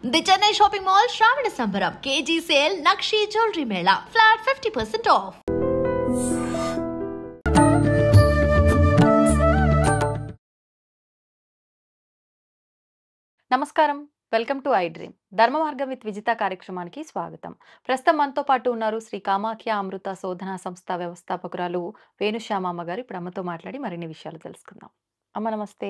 The Chennai shopping mall శ్రావణ సంబరం KG sale nakshi jewellery Mela flat 50% of. నమస్కారం, welcome to I dream. ధర్మ మార్గం with Vijitha కార్యక్రమానికి స్వాగతం. ప్రస్తుతం మనతో పాటు ఉన్నారు శ్రీ కామాఖ్య అమృత శోధనా సంస్థ వ్యవస్థాపకురాలు వేణుశ్యామమ్మ గారు. ఇప్పుడు అమ్మతో మాట్లాడి మరిన్ని విషయాలు తెలుసుకుందాం. అమ్మ నమస్తే.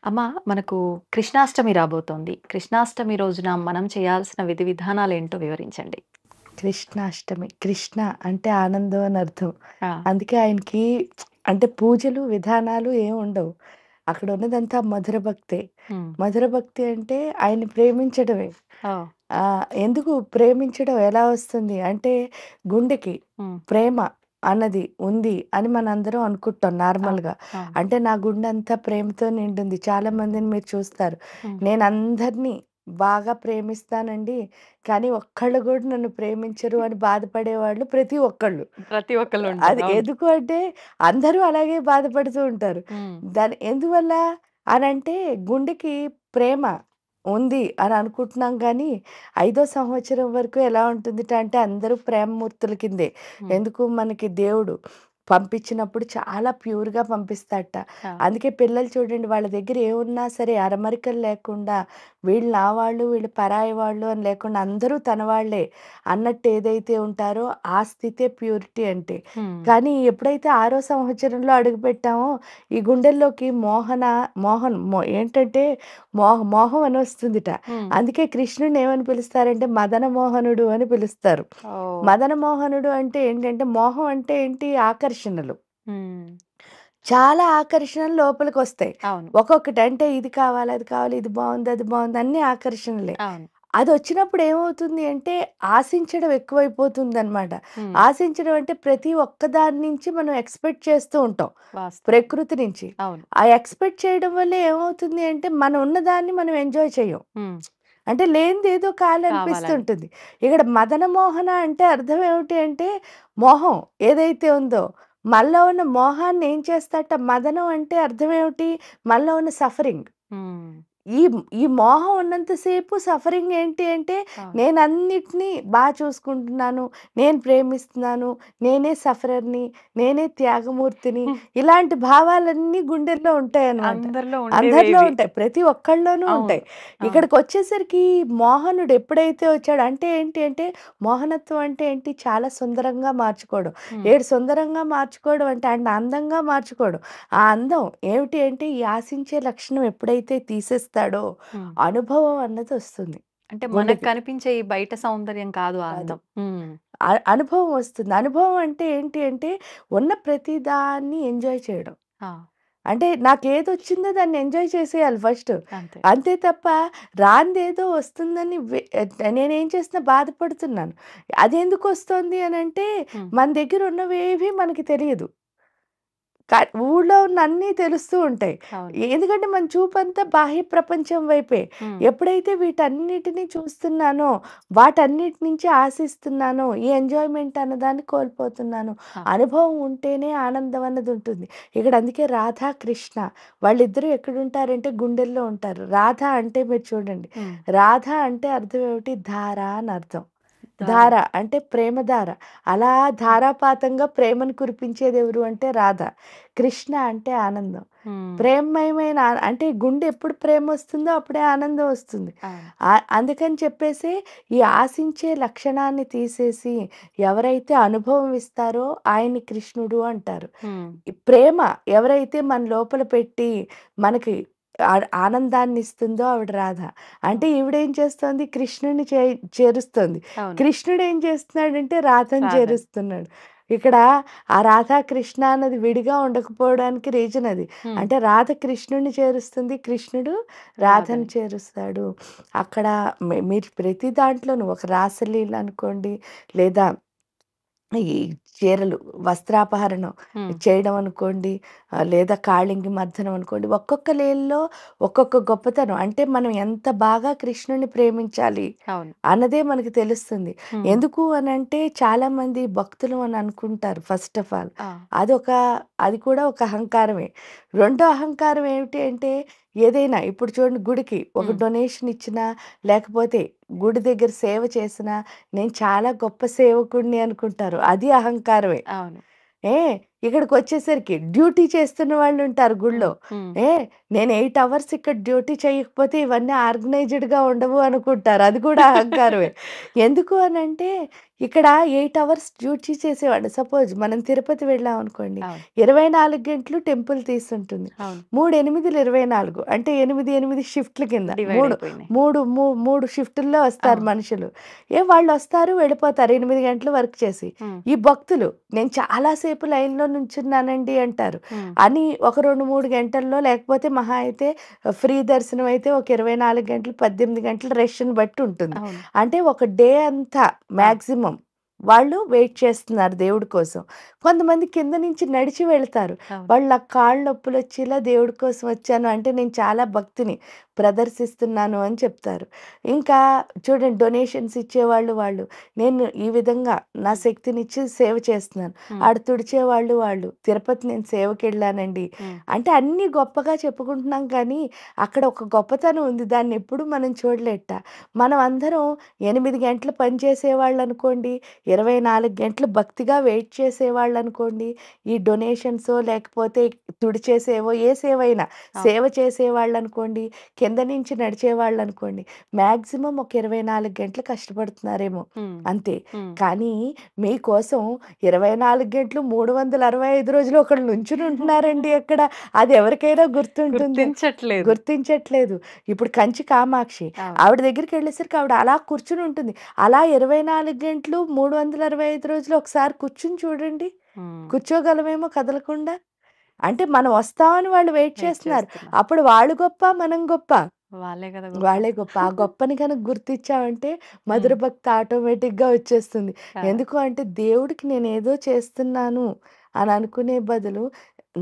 అమ్మ, మనకు కృష్ణాష్టమి రాబోతోంది. కృష్ణాష్టమి రోజున మనం చేయాల్సిన విధి విధానాలు ఏంటో వివరించండి. కృష్ణాష్టమి, కృష్ణ అంటే ఆనందం అని అర్థం. ఆ, అందుకే ఆయనకి అంటే పూజలు విధానాలు ఏం ఉండవు. అక్కడ ఉన్నదంతా మధుర భక్తే. ఉమ్, మధుర భక్తి అంటే ఆయన్ని ప్రేమించడమే. ఓ, ఎందుకు ప్రేమించడం ఎలా వస్తుంది అంటే గుండెకి ఉమ్, ప్రేమ అన్నది ఉంది అని మనందరం అనుకుంటాం నార్మల్గా. ఆ, అంటే నా గుండె అంతా ప్రేమతో నిండింది. చాలా మందిని మీరు చూస్తారు. ఉమ్, నేను అందరినీ బాగా ప్రేమిస్తానండి, కానీ ఒక్కళ్ళు కూడా నన్ను ప్రేమించరు అని బాధపడేవాళ్ళు ప్రతి ఒక్కళ్ళు. ప్రతి ఒక్కళ్ళు అది ఉంటారు. అవును. ఎందుకు అంటే అందరూ అలాగే బాధపడుతూ ఉంటారు. ఉమ్, దాని ఎందువల్ల అనంటే గుండెకి ప్రేమ ఉంది అని అనుకుంటున్నాం కానీ 5వ సంవత్సరం వరకు ఎలా ఉంటుందిట అంటే అందరూ ప్రేమమూర్తుల కిందే. ఉమ్, ఎందుకు మనకి దేవుడు పంపించినప్పుడు చాలా ప్యూర్‌గా పంపిస్తాడట. ఆ, అందుకే పిల్లలు చూడండి, వాళ్ళ దగ్గర ఏమున్నా సరే అరమరికలు లేకుండా వీళ్ళు నా వాళ్ళు, వీళ్ళు పరాయి వాళ్ళు అని లేకుండా అందరూ తన వాళ్ళే అన్నట్టు ఏదైతే ఉంటారో ఆ స్థితే ప్యూరిటీ అంటే. ఉమ్, కానీ ఎప్పుడైతే 6వ సంవత్సరంలో అడుగుపెట్టామో ఈ గుండెల్లోకి ఏంటంటే మోహం అని వస్తుందిట. ఉమ్, అందుకే కృష్ణుడిని ఏమని పిలుస్తారంటే మదన మోహనుడు అని పిలుస్తారు. ఓ, మదన మోహనుడు అంటే ఏంటంటే మోహం అంటే ఏంటి? ఆకర్షణలు. ఉమ్, చాలా ఆకర్షణలు లోపలికొస్తాయి. అవును, ఒక్కొక్కటి అంటే ఇది కావాలి, అది కావాలి, ఇది బావుంది, అది బావుంది అన్నీ ఆకర్షణలే. అవును, అదొచ్చినప్పుడు ఏమవుతుంది అంటే ఆశించడం ఎక్కువైపోతుందనమాట. ఉమ్, ఆశించడం అంటే ప్రతి ఒక్కదాని నుంచి మనం ఎక్స్‌పెక్ట్ చేస్తూ ఉంటాం. వాస్తవం. ప్రకృతి నుంచి. అవును. ఆ ఎక్స్‌పెక్ట్ చేయడం వల్ల ఏమవుతుంది అంటే మనం ఉన్నదాన్ని మనం ఎంజాయ్ చెయ్యం. ఉమ్, అంటే లేనిదేదో కావాలని. కావాలనిపిస్తుంటుంది. ఇక్కడ మదన మోహన అంటే అర్థం ఏమిటి అంటే మోహం ఏదైతే ఉందో మనలో ఉన్న మోహాన్ని ఏం చేస్తాడట, మదనం అంటే అర్థం ఏమిటి? మనలో ఉన్న సఫరింగ్. ఉమ్, ఈ ఈ మోహం ఉన్నంత సేపు సఫరింగ్ ఏంటి అంటే అవును. నేనన్నిటిని చూసుకుంటున్నాను, నేను ప్రేమిస్తున్నాను, నేనే సఫరర్‌ని, నేనే త్యాగమూర్తిని, ఇలాంటి భావాలన్నీ గుండెల్లో ఉంటాయన్నమాట. అందరిలో అందరిలో ఉండేవేవి. ఉంటాయి. ప్రతి ఒక్కళ్ళలోనూ అవును. ఉంటాయి. అవును. ఇక్కడికొచ్చేసరికి మోహనుడు ఎప్పుడైతే వచ్చాడో అంటే ఏంటి అంటే మోహనత్వం అంటే ఏంటి? చాలా సుందరంగా మార్చుకోవడం. హ్మ్. సుందరంగా మార్చుకోవడం అంటే ఆయన అందంగా మార్చుకోవడం. ఆ అందం ఏమిటి అంటే ఈ ఆశించే లక్షణం ఎప్పుడైతే తీసేస్తాడో హ్మ్. అనుభవం అన్నది వస్తుంది అంటే మనకు గుండెకి. కనిపించే ఈ బయట సౌందర్యం కాదు ఆ కాదు. అందం. హ్మ్. అనుభవం వస్తుంది. అనుభవం అంటే ఏంటి అంటే ఉన్న ప్రతి దాన్ని ఎంజాయ్ చేయడం. ఆ! అంటే నాకేదొచ్చిందో దాన్ని ఎంజాయ్ చేసేయాలి ఫస్ట్. అంతే. అంతే తప్ప రానిదేదో వస్తుందని నేనేం చేసినా బాధపడుతున్నాను. అదెందుకొస్తోంది అనంటే హ్మ్. మన దగ్గర ఉన్నవేవి మనకి తెలియదు. ఊళ్ళో ఉన్న అన్నీ తెలుస్తూ ఉంటాయి. అవును. ఎందుకంటే మన చూపంతా బాహ్య ప్రపంచం వైపే. హ్మ్. ఎప్పుడైతే వీటన్నిటిని చూస్తున్నానో, వాటన్నిటి నుంచి ఆశిస్తున్నానో, ఈ ఎంజాయ్‌మెంట్ అన్నదాన్ని కోల్పోతున్నాను. ఆ! అనుభవం ఉంటేనే ఆనందం అన్నది ఉంటుంది. ఇక్కడ అందుకే రాధా, కృష్ణ వాళ్ళిద్దరూ ఎక్కడుంటారంటే గుండెల్లో ఉంటారు. రాధ అంటే మీరు చూడండి. హ్మ్. రాధ అంటే అర్థం ఏమిటి? ధార అని అర్థం. దార. ధార అంటే ప్రేమధార. అలా ధారాపాతంగా ప్రేమను కురిపించేదెవరు అంటే రాధ. కృష్ణ అంటే ఆనందం. హ్మ్. ప్రేమమయమైన అంటే గుండె ఎప్పుడు ప్రేమొస్తుందో అప్పుడే ఆనందం వస్తుంది. అవును. అందుకని చెప్పేసి ఈ ఆశించే లక్షణాన్ని తీసేసి ఎవరైతే అనుభవం ఇస్తారో ఆయన్ని కృష్ణుడు అంటారు. హ్మ్. ఈ ప్రేమ ఎవరైతే మన లోపల పెట్టి మనకి ఆనందాన్నిస్తుందో ఆవిడ రాధ. అంటే ఈవిడేం చేస్తోంది? కృష్ణుడిని చేరుస్తోంది. అవును. కృష్ణుడు ఏం చేస్తున్నాడంటే రాధని రాధని. చేరుస్తున్నాడు. ఇక్కడ ఆ రాధా, కృష్ణ అన్నది విడిగా ఉండకపోవడానికి రీజన్ అది. హ్మ్. అంటే రాధ కృష్ణుడిని చేరుస్తుంది. కృష్ణుడు రాధని రాధని. చేరుస్తాడు. అక్కడ మీరు ప్రతి దాంట్లోనూ ఒక రాసలీల అనుకోండి, లేదా ఈ చీరలు వస్త్రాపహరణం హ్మ్. చేయడం అనుకోండి, లేదా కాళింగి మర్దనం అనుకోండి. ఒక్కొక్క లీలలో ఒక్కొక్క గొప్పతనం. అంటే మనం ఎంత బాగా కృష్ణుడిని ప్రేమించాలి అవును. అన్నదే మనకు తెలుస్తుంది. హ్మ్. ఎందుకు అనంటే చాలామంది భక్తులు అని అనుకుంటారు ఫస్ట్ ఆఫ్ ఆల్. ఆ! అదొక అది కూడా ఒక అహంకారమే. రెండో అహంకారం ఏమిటి అంటే ఏదైనా ఇప్పుడు చూడండి గుడికి ఒక హ్మ్. డొనేషన్ ఇచ్చినా, లేకపోతే గుడి దగ్గర సేవ చేసినా నేను చాలా గొప్ప సేవకుడిని అనుకుంటారు. అది అహంకారమే. అవును. ఏ ఇక్కడికొచ్చేసరికి డ్యూటీ చేస్తున్న వాళ్ళుంటారు హ్మ్. గుళ్ళో. హ్మ్. ఏ నేను 8 అవర్స్ ఇక్కడ డ్యూటీ చేయకపోతే ఇవన్నీ ఆర్గనైజ్డ్‌గా ఉండవు అనుకుంటారు. అది కూడా అహంకారమే. ఎందుకు అనంటే ఇక్కడ 8 అవర్స్ డ్యూటీ చేసేవాడు. సపోజ్ మనం తిరుపతి వెళ్ళామనుకోండి. అవును. 24 గంటలు టెంపుల్ తీసుంటుంది. అవును. 3 8లు 24 అంటే 8, 8 షిఫ్ట్‌ల కింద. డివైడ్ అయిపోయినాయి. 3 షిఫ్టుల్లో వస్తారు అవును. మనుషులు. వాళ్ళొస్తారు వెళ్ళిపోతారు 8 గంటలు వర్క్ చేసి. హ్మ్. ఈ భక్తులు నేను చాలా సేపు లైన్‌లో నుంచున్నానండి అంటారు. హ్మ్. అని ఒక 2, 3 గంటల్లో లేకపోతే మహా అయితే ఫ్రీ దర్శనం అయితే ఒక 24 గంటలు, 18 గంటలు రష్‌ని బట్టి ఉంటుంది. అవును. అంటే ఒక డే అంతా ఆ! మాక్సిమం వాళ్ళు వెయిట్ చేస్తున్నారు దేవుడి కోసం. కొంతమంది కింద నుంచి నడిచి వెళ్తారు. అవును. వాళ్ళు నాకు కాళ్ళు నొప్పులొచ్చి ఇలా దేవుడి కోసం వచ్చాను అంటే నేను చాలా భక్తిని ప్రదర్శిస్తున్నాను అని చెప్తారు. ఇంకా చూడండి డొనేషన్స్ ఇచ్చేవాళ్ళు వాళ్ళు. నేను ఈ విధంగా నా హ్మ్. శక్తినిచ్చి సేవ చేస్తున్నాను. హ్మ్. ఆడ తుడిచేవాళ్ళు వాళ్ళు. తిరుపతి నేను సేవకెళ్ళానండి. హ్మ్. అంటే అన్నీ గొప్పగా చెప్పుకుంటున్నాం కానీ, అక్కడ ఒక గొప్పతనం ఉంది. దాన్నెప్పుడు మనం చూడలేట. మనం అందరం 8 గంటలు పని చేసేవాళ్ళనుకోండి, 24 గంటలు భక్తిగా వెయిట్ చేసేవాళ్ళనుకోండి, ఈ డొనేషన్సో లేకపోతే తుడిచేసేవో ఏ సేవైనా అవును. సేవ చేసేవాళ్ళనుకోండి, కింద నుంచి నడిచేవాళ్ళనుకోండి, మాక్సిమం ఒక 24 గంటలు కష్టపడుతున్నారేమో హ్మ్. అంతే. హ్మ్. కానీ మీకోసం 24 గంటలు 365 రోజులు ఒకళ్ళు నుంచుని ఉంటున్నారండి అక్కడ. అది ఎవరికైనా గుర్తుంటుందా? గుర్తించట్లేదు. గుర్తించట్లేదు. ఇప్పుడు కంచి కామాక్షి. అవును. ఆవిడ దగ్గరికెళ్ళేసరికి ఆవిడ అలా కూర్చుని ఉంటుంది. అలా 24 గంటలు 365 రోజులు ఒకసారి కూర్చొని చూడండి. హ్మ్. కూర్చోగలమేమో కదలకుండా. అంటే మనం వస్తామని వాళ్ళు వెయిట్ వెయిట్ చేస్తున్నారు. చేస్తున్నారు. అప్పుడు వాళ్ళు గొప్ప, మనం గొప్ప. వాళ్ళే కదా గొప్ప. వాళ్ళే గొప్ప. ఆ గొప్పని గనుక గుర్తించామంటే హ్మ్. మధుర భక్తి ఆటోమేటిక్‌గా వచ్చేస్తుంది. ఆ! ఎందుకు అంటే దేవుడికి నేనేదో చేస్తున్నాను అని అనుకునే బదులు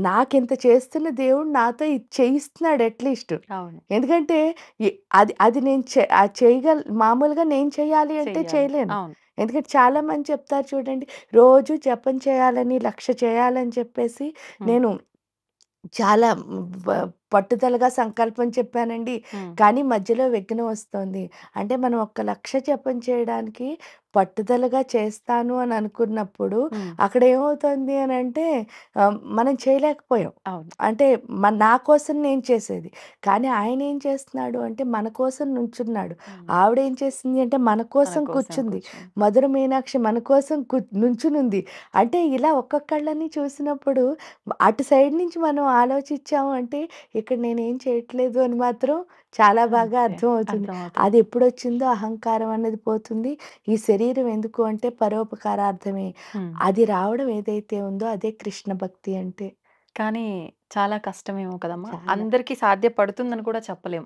నాకింత చేస్తున్న దేవుడు నాతో ఇది చేయిస్తున్నాడు అట్‌లీస్ట్. అవును. ఎందుకంటే ఎ అది అది నేను మామూలుగా నేను చేయాలి అంటే చెయ్యాలి. చేయలేను. అవును. ఎందుకంటే చాలామంది చెప్తారు చూడండి, రోజు జపం చేయాలని, 1,00,000 చేయాలని చెప్పేసి హ్మ్. నేను చాలా పట్టుదలగా సంకల్పం చెప్పానండి. హ్మ్. కానీ మధ్యలో విఘ్నం వస్తోంది. అంటే మనం ఒక లక్ష్య జపం చేయడానికి పట్టుదలగా చేస్తాను అని అనుకున్నప్పుడు హ్మ్. అక్కడ ఏమవుతుంది అనంటే మనం చేయలేకపోయాం. అవును. అంటే నా కోసం నేను చేసేది. కానీ ఆయన ఏం చేస్తున్నాడు అంటే మన కోసం నుంచున్నాడు. హ్మ్. ఆవిడేం చేసింది అంటే మన మన కోసం కోసం కూర్చుంది. కూర్చొని. మధుర మీనాక్షి మన కోసం నుంచునుంది. అంటే ఇలా ఒక్కొక్కళ్ళని చూసినప్పుడు అటు సైడ్ నుంచి మనం ఆలోచించాము అంటే, ఇక్కడ నేనేం చేయట్లేదు అని మాత్రం చాలా బాగా అంతే. అర్థమవుతుంది. అర్థమవుతుంది. అది ఎప్పుడొచ్చిందో అహంకారం అన్నది పోతుంది. ఈ శరీరం ఎందుకు అంటే పరోపకారార్థమే. హ్మ్. అది రావడం ఏదైతే ఉందో అదే కృష్ణ భక్తి అంటే. కానీ చాలా కష్టమేమో కదమ్మా! చాలా. అందరికీ సాధ్యపడుతుందని కూడా చెప్పలేం.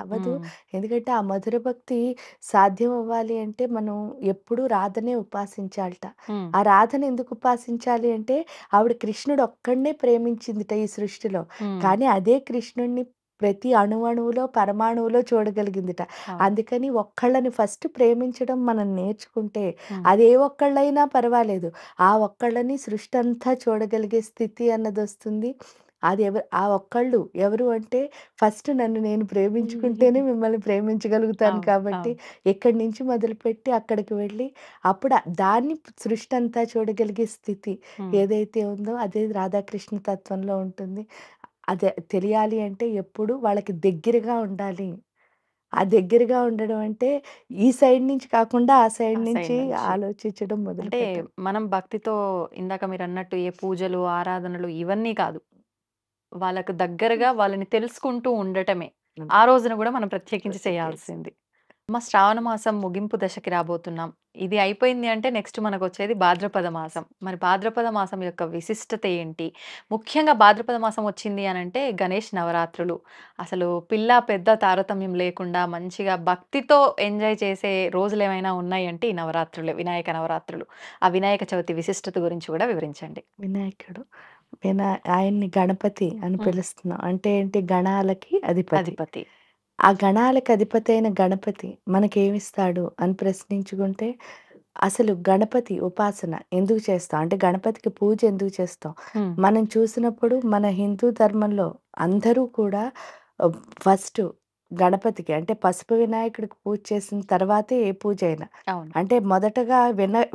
అవ్వదు. హ్మ్. ఎందుకంటే ఆ మధుర భక్తి సాధ్యం అవ్వాలి అంటే మనం ఎప్పుడూ రాధనే ఉపాసించాలట. హ్మ్. ఆ రాధని ఎందుకు ఉపాసించాలి అంటే ఆవిడ కృష్ణుడు ఒక్కడినే ప్రేమించిందిట ఈ సృష్టిలో. హ్మ్. కానీ అదే కృష్ణుడిని ప్రతి అణువణువులో, పరమాణువులో చూడగలిగిందిట. అవును. అందుకని ఒక్కళ్ళని ఫస్ట్ ప్రేమించడం మనం నేర్చుకుంటే హ్మ్. అది ఏ ఒక్కళ్ళైనా పర్వాలేదు. ఆ ఒక్కళ్ళని సృష్టి అంతా చూడగలిగే స్థితి అన్నదొస్తుంది. అది ఆ ఒక్కళ్ళు ఎవరు అంటే ఫస్ట్ నన్ను నేను ప్రేమించుకుంటేనే మిమ్మల్ని ప్రేమించగలుగుతాను అవును. కాబట్టి, అవును. ఇక్కడి నుంచి మొదలుపెట్టి అక్కడికి వెళ్ళి, అప్పుడు దాన్ని సృష్టి అంతా చూడగలిగే స్థితి హ్మ్. ఏదైతే ఉందో అదే రాధాకృష్ణ తత్వంలో ఉంటుంది. అదే తెలియాలి అంటే ఎప్పుడు వాళ్ళకి దగ్గరగా ఉండాలి. ఆ దగ్గరగా ఉండడం అంటే ఈ సైడ్ నుంచి కాకుండా ఆ సైడ్ ఆ సైడ్ నుంచి నుంచి. ఆలోచించడం అంటే మొదలుపెట్టాలి. మనం భక్తితో ఇందాక మీరన్నట్టు ఏ పూజలు, ఆరాధనలు ఇవన్నీ కాదు. వాళ్ళకు దగ్గరగా వాళ్ళని తెలుసుకుంటూ ఉండటమే. హ్మ్. ఆ రోజున గూడా మనం ప్రత్యేకించి ప్రత్యేకించి. చేయాల్సింది. శ్రావణ మాసం ముగింపు దశకి రాబోతున్నాం. ఇది అయిపోయింది అంటే నెక్స్ట్ మనకొచ్చేది భాద్రపద మాసం. మరి భాద్రపద మాసం యొక్క విశిష్టత ఏంటి? ముఖ్యంగా భాద్రపద మాసం వచ్చింది అనంటే గణేష్ నవరాత్రులు. అసలు పిల్ల, పెద్ద తారతమ్యం లేకుండా మంచిగా భక్తితో ఎంజాయ్ చేసే రోజులేమైనా ఉన్నాయంటే ఈ నవరాత్రులే. వినాయక నవరాత్రులు. ఆ వినాయక చవితి విశిష్టత గురించి గూడా వివరించండి. వినాయకుడు. ఆయన్ని గణపతి అని హ్మ్. పిలుస్తున్నాం. అంటే ఏంటి? గణాలకి అధిపతి. అధిపతి. ఆ గణాలకు అధిపతి అయిన గణపతి మనకేమిస్తాడు అని ప్రశ్నించుకుంటే, అసలు గణపతి ఉపాసన ఎందుకు చేస్తాం? అంటే గణపతికి పూజ ఎందుకు చేస్తాం? హ్మ్. మనం చూసినప్పుడు మన హిందూ ధర్మంలో అందరూ కూడా ఫస్ట్ గణపతికి అంటే పసుపు వినాయకుడికి పూజ చేసిన తర్వాతే ఏ పూజైనా. అవును. అంటే మొదటగా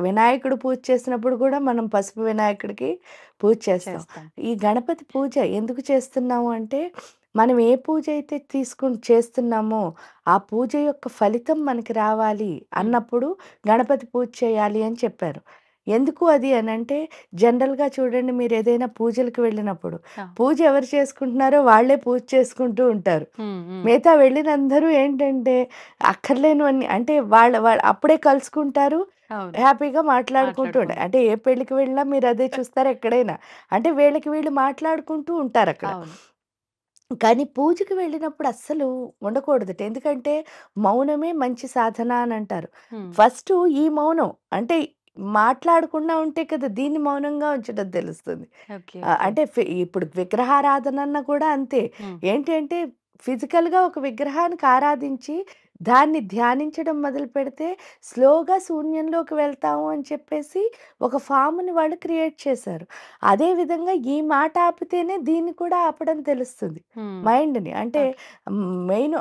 వినాయకుడు పూజ చేసినప్పుడు కూడా మనం పసుపు వినాయకుడికి పూజ చేస్తాం. చేస్తాం. ఈ గణపతి పూజ ఎందుకు చేస్తున్నాము అంటే, మనం ఏ పూజ అయితే చేస్తున్నామో, ఆ పూజ యొక్క ఫలితం మనకి రావాలి హ్మ్. అన్నప్పుడు గణపతి పూజ చేయాలి అని చెప్పారు. ఎందుకు అది అనంటే, జనరల్‌గా చూడండి మీరేదైనా పూజలకి వెళ్ళినప్పుడు, ఆ! పూజ ఎవరు చేసుకుంటున్నారో వాళ్ళే పూజ చేసుకుంటూ ఉంటారు. హ్మ్. హ్మ్. మిగతా వెళ్ళినందరూ ఏంటంటే, అక్కర్లేనివన్నీ అంటే వాళ్ళ వాళ్ళ అప్పుడే కలుసుకుంటారు. అవును. హ్యాపీగా మాట్లాడుకుంటూ ఉంటారు. మాట్లాడుకుంటూ. అంటే ఏ పెళ్ళికి వెళ్ళినా మీరదే చూస్తారు ఎక్కడైనా. అంటే వీళ్ళకి వీళ్ళు మాట్లాడుకుంటూ ఉంటారక్కడ. అవును. కానీ పూజకి వెళ్ళినప్పుడు అస్సలు ఉండకూడదట. ఎందుకంటే మౌనమే మంచి సాధన అని అంటారు. హ్మ్. ఫస్టు ఈ మౌనం అంటే మాట్లాడకుండా ఉంటే కదా దీన్ని మౌనంగా ఉంచడం తెలుస్తుంది. ఓకే. ఓకే. అంటే ఇప్పుడు విగ్రహారాధనన్న కూడా అంతే. హ్మ్. ఏంటి అంటే ఫిజికల్‌గా ఒక విగ్రహానికి ఆరాధించి దాన్ని ధ్యానించడం మొదలుపెడితే స్లోగా శూన్యంలోకి వెళ్తాము అని చెప్పేసి ఒక ఫార్మ్‌ని వాళ్ళు క్రియేట్ చేశారు. అదే విధంగా ఈ మాట ఆపితేనే దీన్ని కూడా ఆపడం తెలుస్తుంది. హ్మ్. మైండ్‌ని. అంటే ఓకే. మెయిన్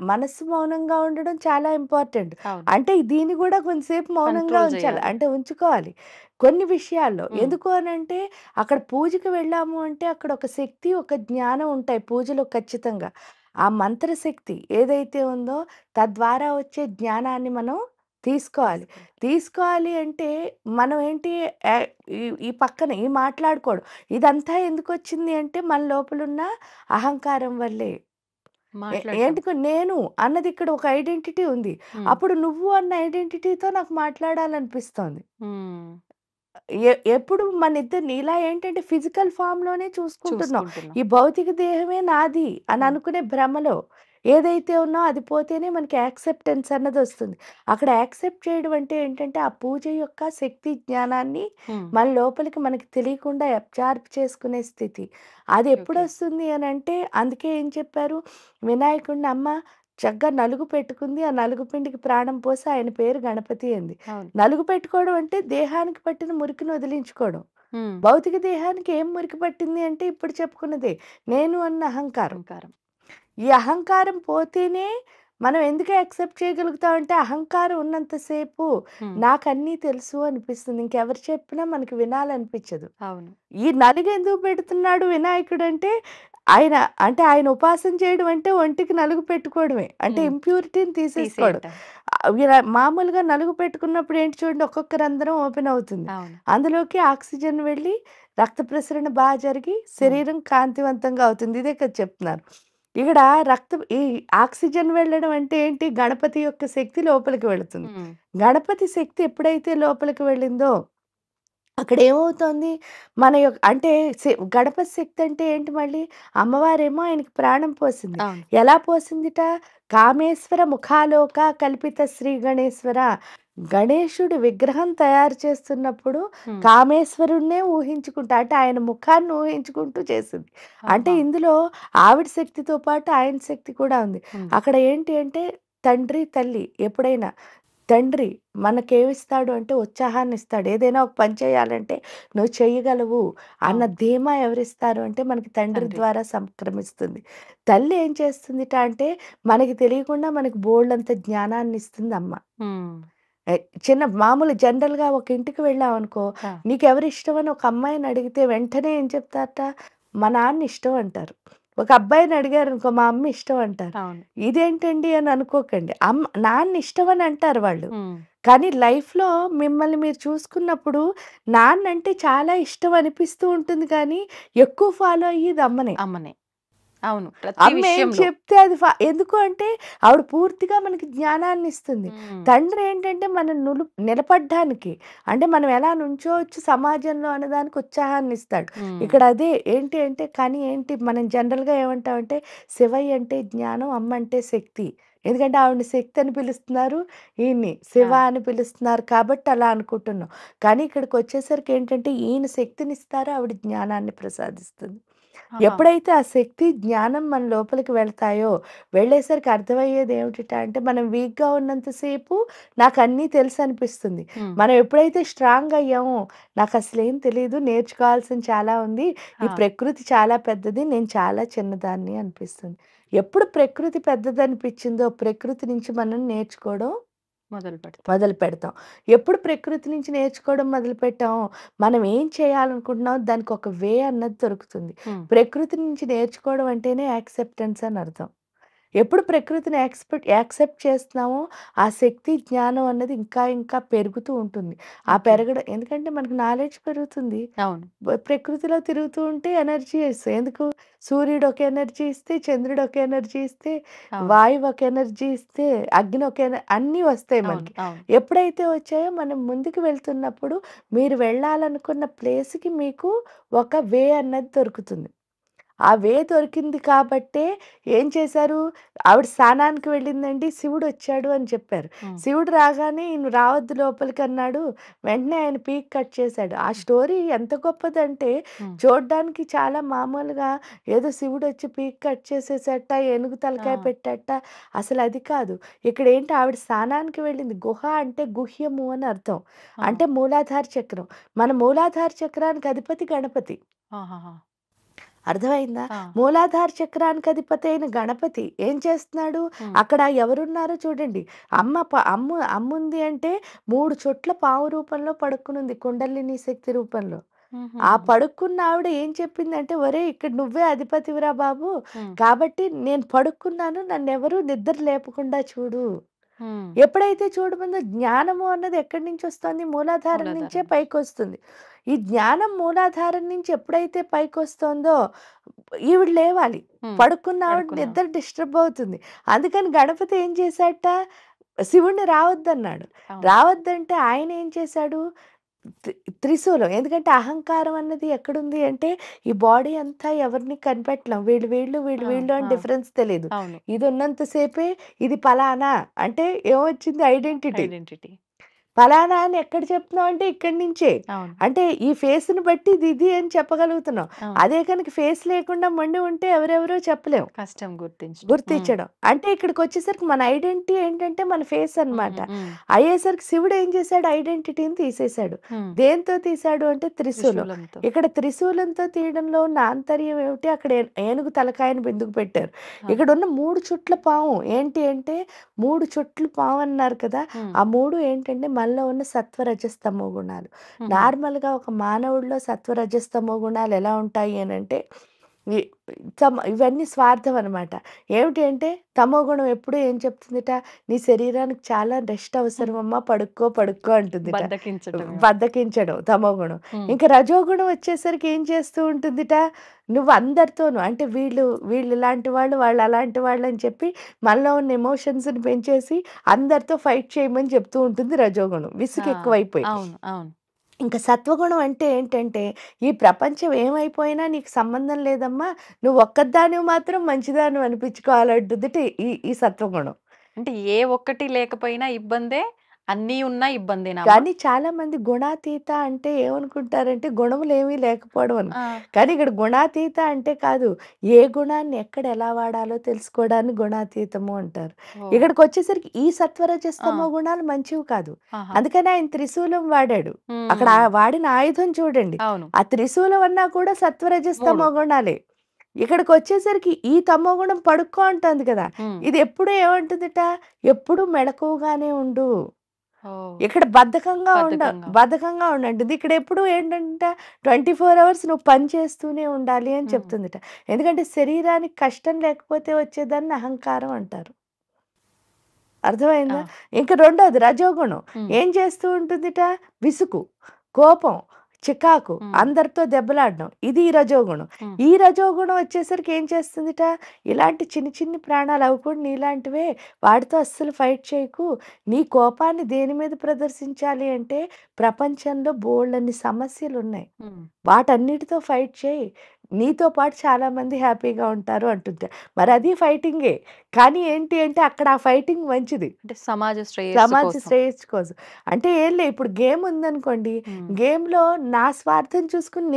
మనస్సు మౌనంగా ఉండడం చాలా ఇంపార్టెంట్. అవును. అంటే దీన్ని గూడా కొంతసేపు మౌనంగా కంట్రోల్ ఉంచాలి. జేయాలి. అంటే ఉంచుకోవాలి. కొన్ని విషయాల్లో. హ్మ్. ఎందుకు అనంటే అక్కడ పూజకి వెళ్ళాము అంటే అక్కడ ఒక శక్తి, ఒక జ్ఞానం ఉంటాయి పూజలో ఖచ్చితంగా. ఆ మంత్రశక్తి ఏదైతే ఉందో తద్వారా వచ్చే జ్ఞానాన్ని మనం తీసుకోవాలి. తీసుకోవాలి. తీసుకోవాలి అంటే మనం ఏంటి యాహ్, ఈ ఈ పక్కన ఈ మాట్లాడుకోవడం. ఇదంతా ఎందుకొచ్చింది అంటే మన లోపలున్న అహంకారం వల్లే. మాట్లాడటం. ఏంటికు నేను అన్నది ఇక్కడ ఒక ఐడెంటిటీ ఉంది. హ్మ్. అప్పుడు నువ్వు అన్న ఐడెంటిటీతో నాకు మాట్లాడాలనిపిస్తోంది. హ్మ్. ఎప్పుడు మనిద్దరిని ఇలా ఏంటంటే ఫిజికల్ ఫార్మ్‌లోనే చూసుకుంటున్నాం. చూసుకుంటున్నాం. ఈ భౌతిక దేహమే నాది అని హ్మ్. అనుకునే భ్రమలో ఏదైతే ఉన్నో అది పోతేనే మనకి యాక్సెప్టెన్స్ అన్నదొస్తుంది. అక్కడ యాక్సెప్ట్ చేయడం అంటే ఏంటంటే ఆ పూజ యొక్క శక్తి జ్ఞానాన్ని హ్మ్. మన లోపలికి మనకి తెలియకుండా అబ్జార్బ్ చేసుకునే స్థితి. అది ఓకే. ఎప్పుడొస్తుంది అనంటే అందుకే ఏం చెప్పారు వినాయకుడిని అమ్మ చక్కగా నలుగు పెట్టుకుంది. ఆ నలుగు పిండికి ప్రాణం పోసి ఆయన పేరు గణపతి అంది. అవును. నలుగు పెట్టుకోవడం అంటే దేహానికి పట్టిన మురికిని వదిలించుకోవడం. హ్మ్. భౌతిక దేహానికి ఏం మురికి పట్టింది అంటే ఇప్పుడు చెప్పుకున్నదే. నేను అన్న అహంకారం. అహంకారం. ఈ అహంకారం పోతేనే మనం ఎందుకు యాక్సెప్ట్ చేయగలుగుతామంటే అహంకారం ఉన్నంత సేపు హ్మ్. నాకన్నీ తెలుసు అనిపిస్తుంది. ఇంకెవరు చెప్పినా మనకి వినాలనిపించదు. అవును. ఈ నలుగెందుకు పెడుతున్నాడు వినాయకుడంటే, ఆయన అంటే ఆయన ఉపాసన చేయడం అంటే ఒంటికి నలుగు పెట్టుకోవడమే. అంటే హ్మ్. ఇంప్యూరిటీని తీసేసుకోవడం. తీసేయటం. మామూలుగా నలుగు పెట్టుకున్నప్పుడు ఏంటి చూడండి ఒక్కొక్క రంధ్రం ఓపెన్ అవుతుంది. అవును. అందులోకి ఆక్సిజన్ వెళ్ళి రక్త ప్రసరణ జరిగి హ్మ్. శరీరం కాంతివంతంగా అవుతుంది. ఇదే కదా చెప్తున్నారు. ఇక్కడ ఈ ఆక్సిజన్ వెళ్ళడం అంటే ఏంటి? గణపతి యొక్క శక్తి లోపలికి వెళుతుంది. హ్మ్. గణపతి శక్తి ఎప్పుడైతే లోపలికి వెళ్ళిందో అక్కడేమవుతోంది, మన అంటే గణపతి శక్తి అంటే ఏంటి మళ్ళీ? అమ్మవారేమో ఆయనకి ప్రాణం పోసింది. అవును. ఎలా పోసిందిట? కామేశ్వర ముఖాలోక కల్పిత శ్రీ గణేశ్వర. గణేశుడి విగ్రహం తయారు చేస్తున్నప్పుడు హ్మ్. కామేశ్వరుడినే ఊహించుకుంటా అంటే ఆయన ముఖాన్ని ఊహించుకుంటూ చేసింది. అంటే ఆహా! ఇందులో ఆవిడ శక్తితో పాటు ఆయన శక్తి కూడా ఉంది. ఉంది. అక్కడ ఏంటి అంటే తండ్రి, తల్లి ఎప్పుడైనా తండ్రి మనకేమిస్తాడు అంటే ఉత్సాహాన్నిస్తాడు. ఏదైనా ఒక పని చేయాలంటే నువ్వు చెయ్యగలవు అన్న అవును. ధీమా ఎవరిస్తారు అంటే మనకి తండ్రి తండ్రి. ద్వారా సంక్రమిస్తుంది. తల్లి ఏం చేస్తుందిట అంటే మనకి తెలియకుండా మనకి బోలెడంత జ్ఞానాన్నిస్తుంది అమ్మ. హ్మ్. చిన్న మామూలు జనరల్‌గా ఒక ఇంటికి వెళ్ళామనుకో, ఆ! నీకెవరిష్టమని ఒక అమ్మాయిని అడిగితే వెంటనే ఏం చెప్తారట? మా నాన్న ఇష్టం అంటారు. ఒక అబ్బాయిని అడిగారనుకో, మా అమ్మ ఇష్టం అంటారు. అవును. ఇదేంటండి అని అనుకోకండి. నాన్న ఇష్టం అని అంటారు వాళ్ళు. హ్మ్. కానీ లైఫ్‌లో మిమ్మల్ని మీరు చూసుకున్నప్పుడు నాన్నంటే చాలా ఇష్టం అనిపిస్తూ ఉంటుంది కానీ, ఎక్కువ ఫాలో అయ్యేది అమ్మనే. అమ్మనే. అవును. ప్రతి అమ్మేం విషయంలో. చెప్తే అది ఎందుకు అంటే ఆవిడ పూర్తిగా మనకి జ్ఞానాన్నిస్తుంది. హ్మ్. తండ్రి ఏంటంటే మనం నిలబడ్డానికి అంటే మనం ఎలా నుంచోవచ్చు సమాజంలో అన్నదానికి ఉత్సాహాన్నిస్తాడు. హ్మ్. ఇక్కడ అదే ఏంటి అంటే కానీ ఏంటి మనం జనరల్‌గా ఏమంటామంటే శివయ్య అంటే జ్ఞానం, అమ్మ అంటే శక్తి. ఎందుకంటే ఆవిడని శక్తి అని పిలుస్తున్నారు. ఈయన్ని శివ ఆ! అని పిలుస్తున్నారు కాబట్టి అలా అనుకుంటున్నాం. కానీ ఇక్కడికొచ్చేసరికి ఏంటంటే ఈయన శక్తినిస్తారు. ఆవిడ జ్ఞానాన్ని ప్రసాదిస్తుంది. ఆహా! ఎప్పుడైతే ఆ శక్తి, జ్ఞానం మన లోపలికి వెళ్తాయో, వెళ్ళేసరికి అర్థమయ్యేది ఏమిటిట అంటే మనం వీక్‌గా ఉన్నంత సేపు నాకన్నీ తెలుసనిపిస్తుంది. హ్మ్. మనం ఎప్పుడైతే స్ట్రాంగ్ అయ్యామో నాకసలేం తెలీదు, నేర్చుకోవాల్సింది చాలా ఉంది. ఈ ఆ! ప్రకృతి చాలా పెద్దది. నేను చాలా చిన్నదాన్ని అనిపిస్తుంది. ఎప్పుడు ప్రకృతి పెద్దదనిపించిందో ప్రకృతి నుంచి మనం నేర్చుకోవడం మొదలుపెడతాం. మొదలుపెడతాం. ఎప్పుడు ప్రకృతి నుంచి నేర్చుకోవడం మొదలుపెట్టామో, మనం ఏం చేయాలనుకుంటున్నామో దానికొక వే అన్నది దొరుకుతుంది. హ్మ్. ప్రకృతి నుంచి నేర్చుకోవడం అంటేనే యాక్సెప్టెన్స్ అని అర్థం. ఎప్పుడు ప్రకృతిని యాక్సెప్ట్ చేస్తున్నామో, ఆ శక్తి, జ్ఞానం అన్నది ఇంకా ఇంకా పెరుగుతూ ఉంటుంది. ఆ ఓకే. పెరగడం ఎందుకంటే మనకు నాలెడ్జ్ పెరుగుతుంది. అవును. ప్రకృతిలో తిరుగుతూ ఉంటే ఎనర్జీ ఇస్తాయి. ఎందుకు? సూర్యుడు ఒక ఎనర్జీ ఇస్తే, చంద్రుడు ఒక ఎనర్జీ ఇస్తే, అవును. వాయువు ఒక ఎనర్జీ ఇస్తే, అగ్ని ఒక అన్నీ వస్తాయి అవును. మనకి. అవును. ఎప్పుడైతే వచ్చాయో మనం ముందుకు వెళ్తున్నప్పుడు మీరు వెళ్ళాలనుకున్న ప్లేస్‌కి మీకు ఒక వే అన్నది దొరుకుతుంది. ఆ వే దొరికింది కాబట్టే ఏం చేశారు? ఆవిడ స్నానానికి వెళ్ళిందండి. శివుడొచ్చాడు అని చెప్పారు. హ్మ్. శివుడు రాగానే "ఈయన రావద్దు లోపలికన్నాడు." వెంటనే ఆయన పీక్ కట్ చేశాడు. ఆ స్టోరీ ఎంత గొప్పదంటే హ్మ్. చూడ్డానికి చాలా మామూలుగా ఏదో శివుడొచ్చి పీక్ కట్ చేసేసట, ఏనుగు తలకాయ ఆ! పెట్టాట. అసలది కాదు. ఇక్కడేంటి ఆవిడ స్నానానికి వెళ్ళింది. గుహ అంటే గుహ్యము అని అర్థం. ఆ! అంటే మూలాధార చక్రం. మన మూలాధార చక్రానికి అధిపతి గణపతి. ఆహాహా! అర్థమైందా? ఆ! మూలాధార చక్రానికి అధిపతి అయిన గణపతి ఏం చేస్తున్నాడు? హ్మ్. అక్కడ ఎవరున్నారో చూడండి. అమ్ముంది అంటే 3 చుట్ల పావు రూపంలో పడుకునుంది కుండలిని శక్తి రూపంలో. హుహు. ఆ పడుకున్న ఆవిడ ఏం చెప్పిందంటే, "ఒరేయ్! ఇక్కడ నువ్వే అధిపతివిరా బాబు. హ్మ్. కాబట్టి నేను పడుకున్నాను. నన్నెవరు నిద్ర లేపకుండా చూడు." హ్మ్. ఎప్పుడైతే చూడమందో జ్ఞానము అన్నది ఎక్కడి నుంచొస్తోంది? మూలాధారం మూలాధారం నుంచే నుంచి. పైకొస్తుంది. ఈ జ్ఞానం మూలాధారం నుంచి ఎప్పుడైతే పైకొస్తోందో ఈవిడ లేవాలి. హ్మ్. పడుకున్న ఆవిడ పడుకున్నాం. నిద్ర డిస్టర్బ్ అవుతుంది. అందుకని గణపతి ఏం చేశాడట? శివుడిని రావద్దన్నాడు. అవును. రావద్దంటే ఆయన ఏం చేశాడు? త్రి త్రిశూలం. ఎందుకంటే అహంకారం అన్నది ఎక్కడుంది అంటే, ఈ బాడీ అంతా ఎవరిని కనిపెట్టలేం. వీళ్ళు వీళ్ళు, వీళ్ళు ఆ! వీళ్ళు అని ఆ! డిఫరెన్స్ తెలీదు. అవును. ఇది ఉన్నంత సేపే ఇది పలానా అంటే ఏమొచ్చింది ఐడెంటిటీ. ఐడెంటిటీ. ఫలానా అని ఎక్కడ చెప్తున్నాం అంటే ఇక్కడి నుంచే. అవును. అంటే ఈ ఫేస్‌ని బట్టి ఇది ఇది అని చెప్పగలుగుతున్నాం. అవును. అదే కనుక ఫేస్ లేకుండా మొండి ఉంటే ఎవరెవరో చెప్పలేం. కష్టం గుర్తించటం. హ్మ్. గుర్తించడం. అంటే ఇక్కడికొచ్చేసరికి మన ఐడెంటిటీ ఏంటంటే మన ఫేస్ అన్నమాట. హ్మ్. హ్మ్. అయ్యేసరికి శివుడు ఏం చేశాడు ఐడెంటిటీని తీసేశాడు. హ్మ్. దేనితో తీశాడు అంటే త్రిశూలం. త్రిశూలంతో. ఇక్కడ త్రిశూలంతో తీయడంలో ఉన్న ఆంతర్యం ఏమిటి? అక్కడ ఏనుగు తలకాయని బిందుకు పెట్టారు. ఆ! ఇక్కడున్న 3 చుట్ల పాము ఏంటి అంటే 3 చుట్లు పాము అన్నారు కదా! హ్మ్. ఆ 3 ఏంటంటే మనలో ఉన్న సత్వ రజస్తమో గుణాలు. హుహు. నార్మల్‌గా ఒక మానవుడిలో సత్వ రజస్తమో గుణాలు ఎలా ఉంటాయి అనంటే ఇ ఇవన్నీ స్వార్థం అనమాట. ఏమిటి అంటే తమోగుణం ఎప్పుడు ఏం చెప్తుందిట, "నీ శరీరానికి చాలా రెస్ట్ హ్మ్. అవసరమమ్మా పడుకో, పడుకో" అంటుందిట. బద్ధకించటమేమో. బద్ధకించడం తమోగుణం. హ్మ్. ఇంక రజోగుణం వచ్చేసరికి ఏం చేస్తూ ఉంటుందిట, నువ్వు అందరితోను అంటే వీళ్ళు ఇలాంటి వాళ్ళు, వాళ్ళు అలాంటి వాళ్ళు అని చెప్పి మనలో ఉన్న ఎమోషన్స్‌ని పెంచేసి అందరితో ఫైట్ చేయమని చెప్తూ ఉంటుంది రజోగుణం. ఆ! విసుగు ఎక్కువైపోయి. అవును. అవును. ఇంక సత్వగుణం అంటే ఏంటంటే, ఈ ప్రపంచం ఏమైపోయినా నీకు సంబంధం లేదమ్మా. నువ్వు ఒక్కదానివి మాత్రం మంచిదానివి అనిపించుకోవాలంటుందిట ఈ ఈ సత్వగుణం. అంటే ఏ ఒక్కటి లేకపోయినా ఇబ్బందే. అన్నీ ఉన్నా ఇబ్బందేనా అమ్మ? కానీ చాలామంది గుణాతీత అంటే ఏమనుకుంటారంటే, గుణములేమీ లేకపోవడం అని. ఆ! కానీ ఇక్కడ గుణాతీత అంటే కాదు, ఏ గుణాన్ని ఎక్కడ ఎలా వాడాలో తెలుసుకోవడాన్ని గుణాతీతము అంటారు. ఓహ్! ఇక్కడికొచ్చేసరికి ఈ ఆ! సత్వరజస్తమో గుణాలు మంచివి కాదు. ఆహా! అందుకని ఆయన త్రిశూలం వాడాడు. అక్కడ హ్మ్. వాడిన ఆయుధం చూడండి. అవును. ఆ త్రిశూలం అన్నా కూడా 3. సత్వరజస్తమో గుణాలే. ఇక్కడికొచ్చేసరికి ఈ తమోగుణం పడుకో అంటోంది కదా! హ్మ్. ఇది ఎప్పుడు ఏమంటుందిట, ఎప్పుడు మెళకువగానే ఉండు. ఓహ్! ఇక్కడ బద్ధకంగా. బద్ధకంగా ఉండంటుంది. ఇక్కడెప్పుడు ఏంటంటే 24 అవర్స్ నువ్వు పని చేస్తూనే ఉండాలి అని హ్మ్. చెప్తుందిట. ఎందుకంటే శరీరానికి కష్టం లేకపోతే వచ్చేదాన్ని అహంకారం అంటారు. ఆ! అర్థమైందా? ఇంక రెండోది రజోగుణం. హ్మ్. ఏం చేస్తూ ఉంటుందిట? విసుగు, కోపం, చికాకు, హ్మ్. అందరితో దెబ్బలాడడం. ఇది ఈ రజోగుణం. హ్మ్. ఈ రజోగుణం వచ్చేసరికి ఏం చేస్తుందిట? ఇలాంటి చిన్ని చిన్ని ప్రాణాలు అవి కూడా నీలాంటివే. వాటితో అస్సలు ఫైట్ చేయకు. నీ కోపాన్ని దేని మీద ప్రదర్శించాలి అంటే ప్రపంచంలో బోలెడన్ని సమస్యలున్నాయి. హ్మ్. వాటన్నిటితో ఫైట్ చేయి. నీతో పాటు చాలామంది హ్యాపీగా ఉంటారు అంటుంది. మరి అది ఫైటింగే. కానీ ఏంటి అంటే అక్కడ ఆ ఫైటింగ్ మంచిది. అంటే సమాజ శ్రేయస్సు సమాజ కోసం. శ్రేయస్సు కోసం. అంటే ఏం లే ఇప్పుడు గేమ్ ఉందనుకోండి. హ్మ్. గేమ్‌లో నా స్వార్థం చూసుకొని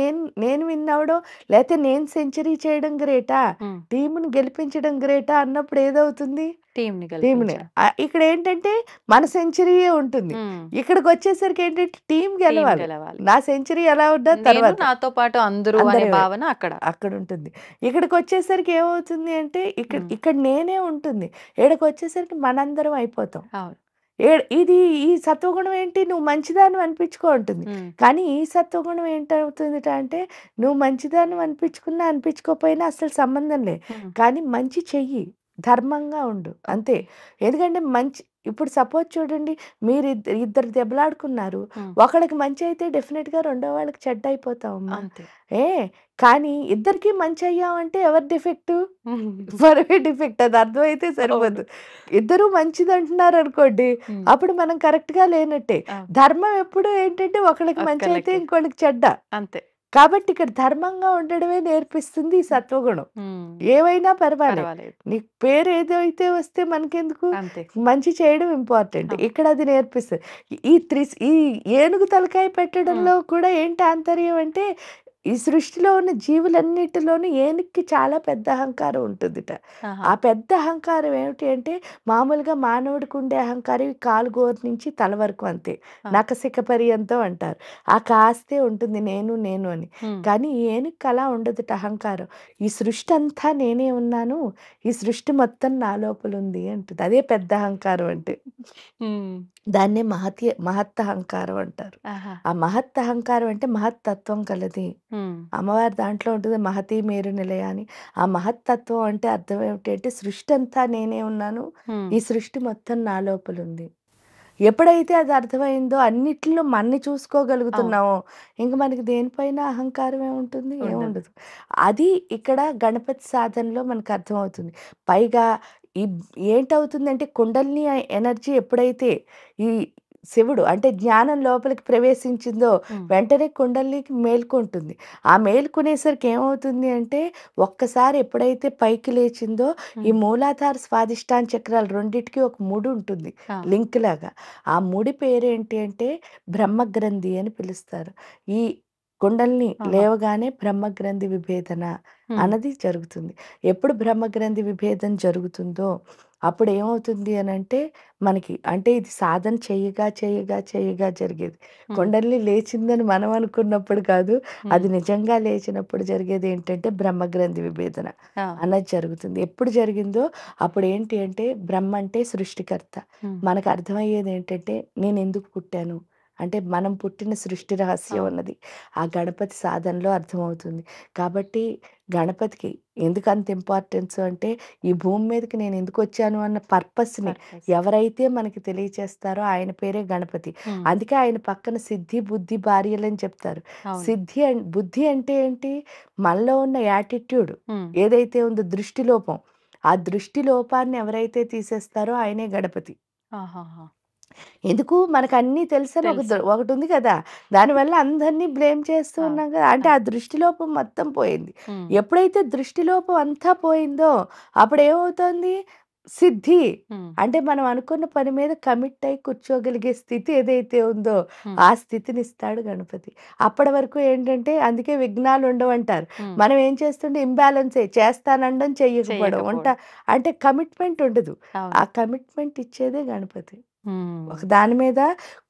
నేను విన్ అవ్వడం, లేతే నేను సెంచరీ చేయడం గ్రేటా? హ్మ్. టీమ్‌ని గెలిపించడం గ్రేటా అన్నప్పుడు ఏదవుతుంది? టీమ్‌ని టీమ్‌ని. గెలిపించడం. ఇక్కడేంటంటే మన సెంచరీయే ఉంటుంది. హ్మ్. ఇక్కడికొచ్చేసరికి ఏంటంటే టీమ్ టీమ్ గెలవాలి. గెలవాలి. నా సెంచరీ ఎలా ఉన్నా నేను తర్వాత. నాతో పాటు అందరూ అనే అందరూ భావన అక్కడ. అక్కడుంటుంది. ఇక్కడికొచ్చేసరికి ఏమవుతుంది అంటే ఇక్కడ హ్మ్. ఇక్కడ నేనే ఉంటుంది. ఈడకొచ్చేసరికి మనందరం అయిపోతాం. అవును. ఇది ఈ సత్వగుణం ఏంటి నువ్వు మంచిదానివి అనిపించుకో అంటుంది. హ్మ్. కానీ ఈ సత్వగుణం ఏంటవుతుందిట అంటే నువ్వు మంచిదానివి అనిపించుకున్నా, అనిపించుకోకపోయినా అసలు సంబంధం లే. హ్మ్. కానీ మంచి చెయ్యి. ధర్మంగా ఉండు. అంతే. ఓకే. ఎందుకంటే ఇప్పుడు సపోజ్ చూడండి ఇద్దరు దెబ్బలాడుకున్నారు. హ్మ్. ఒకళ్ళకి మంచి అయితే డెఫినిట్‌గా రెండో వాళ్ళకి చెడ్డ అయిపోతావమ్మా. అంతే. ఏ కానీ ఇద్దరికీ మంచి అయ్యామంటే ఎవరి డిఫెక్టు? హ్మ్. మనమే డిఫెక్ట్ అది అర్థమైతే అవును. సరిపోదు. ఇద్దరూ మంచిదంటున్నారనుకోండి, హ్మ్. అప్పుడు మనం కరెక్ట్‌గా లేనట్టే. అవును. ధర్మం ఎప్పుడు ఏంటంటే ఒకళ్ళకి మంచయితే ఒక్కళ్ళకి. ఇంకోళ్ళకి చెడ్డ. అంతే. కాబట్టి ఇక్కడ ధర్మంగా ఉండడమే నేర్పిస్తుంది ఈ హ్మ్. సత్వగుణం. హ్మ్. ఏవైనా పర్వాలే. పర్వాలేదు. నీకు పేరు ఏదైతే వస్తే మనకెందుకు? అంతే. మంచి చేయడం ఇంపార్టెంట్. అవును. ఇక్కడ అది నేర్పిస్తది. ఈ ఏనుగు తలకాయ హ్మ్. పెట్టడంలో కూడా ఏంటి ఆంతర్యం అంటే, ఈ సృష్టిలో ఉన్న జీవులన్నిటిలోనూ ఏనుగుకి చాలా పెద్ద అహంకారం ఉంటుందిట. ఆహా! ఆ పెద్ద అహంకారం ఏమిటి అంటే, మామూలుగా మానవుడికి ఉండే అహంకారం ఈ కాలు గోరు నుంచి తల వరకు అంతే. ఆ! నఖశిఖ పర్యంతం అంటారు. ఆ కాస్తే ఉంటుంది నేను అని. హ్మ్. కానీ ఈ ఏనుగుకి అలా ఉండదుట అహంకారం. ఈ సృష్టి అంతా నేనే ఉన్నాను. ఈ సృష్టి మొత్తం నా లోపలుంది అంటది. అదే పెద్ద అహంకారం అంటే. హ్మ్. దాన్నే మహత్తహంకారం అంటారు. ఆహా! ఆ మహత్తహంకారం అంటే మహత్తత్వం కలది. హ్మ్. అమ్మవారి దాంట్లో ఉంటుంది మహతి మేరు నిలయ అని. ఆ మహత్తత్వం అంటే అర్థం ఏమిటి అంటే సృష్టి అంతా నేనే ఉన్నాను. హ్మ్. ఈ సృష్టి మొత్తం నా లోపలుంది. ఎప్పుడైతే అది అర్థమైందో అన్నిట్లో మనని అవును. చూసుకోగలుగుతున్నామో, ఇంక మనకి దేనిపైన అహంకారం ఏముంటుంది? ఉండదు. ఏముండదు. అది ఇక్కడ గణపతి సాధనలో మనకు అర్థమవుతుంది. పైగా ఈ ఏంటవుతుందంటే కుండలిని ఎనర్జీ ఎప్పుడైతే ఈ శివుడు అంటే జ్ఞానం లోపలికి ప్రవేశించిందో హ్మ్. వెంటనే కుండలినికి మేల్కొంటుంది. ఆ మేల్కొనేసరికి ఏమవుతుంది అంటే ఒక్కసారి ఎప్పుడైతే పైకి లేచిందో ఈ హ్మ్. మూలాధార, స్వాదిష్టాన చక్రాలు రెండిటికి ఒక ముడి ఉంటుంది. ఆ! లింక్ లాగా. ఆ ముడి పేరేంటి అంటే బ్రహ్మగ్రంథి అని పిలుస్తారు. ఈ కుండలిని ఆహా! లేవగానే బ్రహ్మగ్రంథి విభేదన హ్మ్. అన్నది జరుగుతుంది. ఎప్పుడు బ్రహ్మగ్రంథి విభేదన జరుగుతుందో అప్పుడు ఏమవుతుంది అనంటే మనకి అంటే ఇది సాధన చేయగా జరిగేది. హ్మ్. కుండలిని లేచిందని మనం అనుకున్నప్పుడు కాదు. హ్మ్. అది నిజంగా లేచినప్పుడు జరిగేది ఏంటంటే బ్రహ్మగ్రంథి విభేదన ఆ! అన్నది జరుగుతుంది. ఎప్పుడు జరిగిందో అప్పుడేంటి అంటే బ్రహ్మ అంటే సృష్టికర్త. హ్మ్. మనకు అర్థమయ్యేదేంటంటే నేనెందుకు పుట్టాను? అంటే మనం పుట్టిన సృష్టి రహస్యం అవును. అన్నది ఆ గణపతి సాధనలో అర్థమవుతుంది. కాబట్టి గణపతికి ఎందుకంత ఇంపార్టెన్స్ అంటే ఈ భూమి మీదకి నేనెందుకొచ్చాను అన్న పర్పస్‌ని పర్పస్. ఎవరైతే మనకి తెలియచేస్తారో ఆయన పేరే గణపతి. హ్మ్. అందుకే ఆయన పక్కన సిద్ధి, బుద్ధి, భార్యలని చెప్తారు. అవును. బుద్ధి అంటే ఏంటి? మనలో ఉన్న యాటిట్యూడ్ హ్మ్. ఏదైతే ఉందో దృష్టి లోపం. ఆ దృష్టి లోపాన్ని ఎవరైతే తీసేస్తారో ఆయనే గణపతి. ఆహాహా! ఎందుకు మనకన్నీ తెలుసని తెలుసు. ఒకటుంది కదా! దానివల్ల అందరిని బ్లేమ్ చేస్తూ ఆ! ఉన్నాం కదా! అంటే ఆ! ఆ దృష్టిలోపం మొత్తం పోయింది. హ్మ్. ఎప్పుడైతే దృష్టిలోపం అంతా పోయిందో అప్పుడేమవుతోంది? సిద్ధి. హ్మ్. అంటే మనం అనుకున్న పని మీద కమిట్ అయ్యి కూర్చోగలిగే స్థితి ఏదైతే ఉందో హ్మ్. ఆ స్థితినిస్తాడు గణపతి. అప్పటి వరకు ఏంటంటే అందుకే విఘ్నాలుండవంటారు. హ్మ్. మనం ఏం చేస్తుంటే ఇంబాలెన్సే చేస్తాననడం చెయ్యకపోవడం. చెయ్యకపోవడం. అంటే కమిట్మెంట్ ఉండదు. అవును. ఆ కమిట్మెంట్ ఇచ్చేదే గణపతి. హ్మ్. ఒక దాని మీద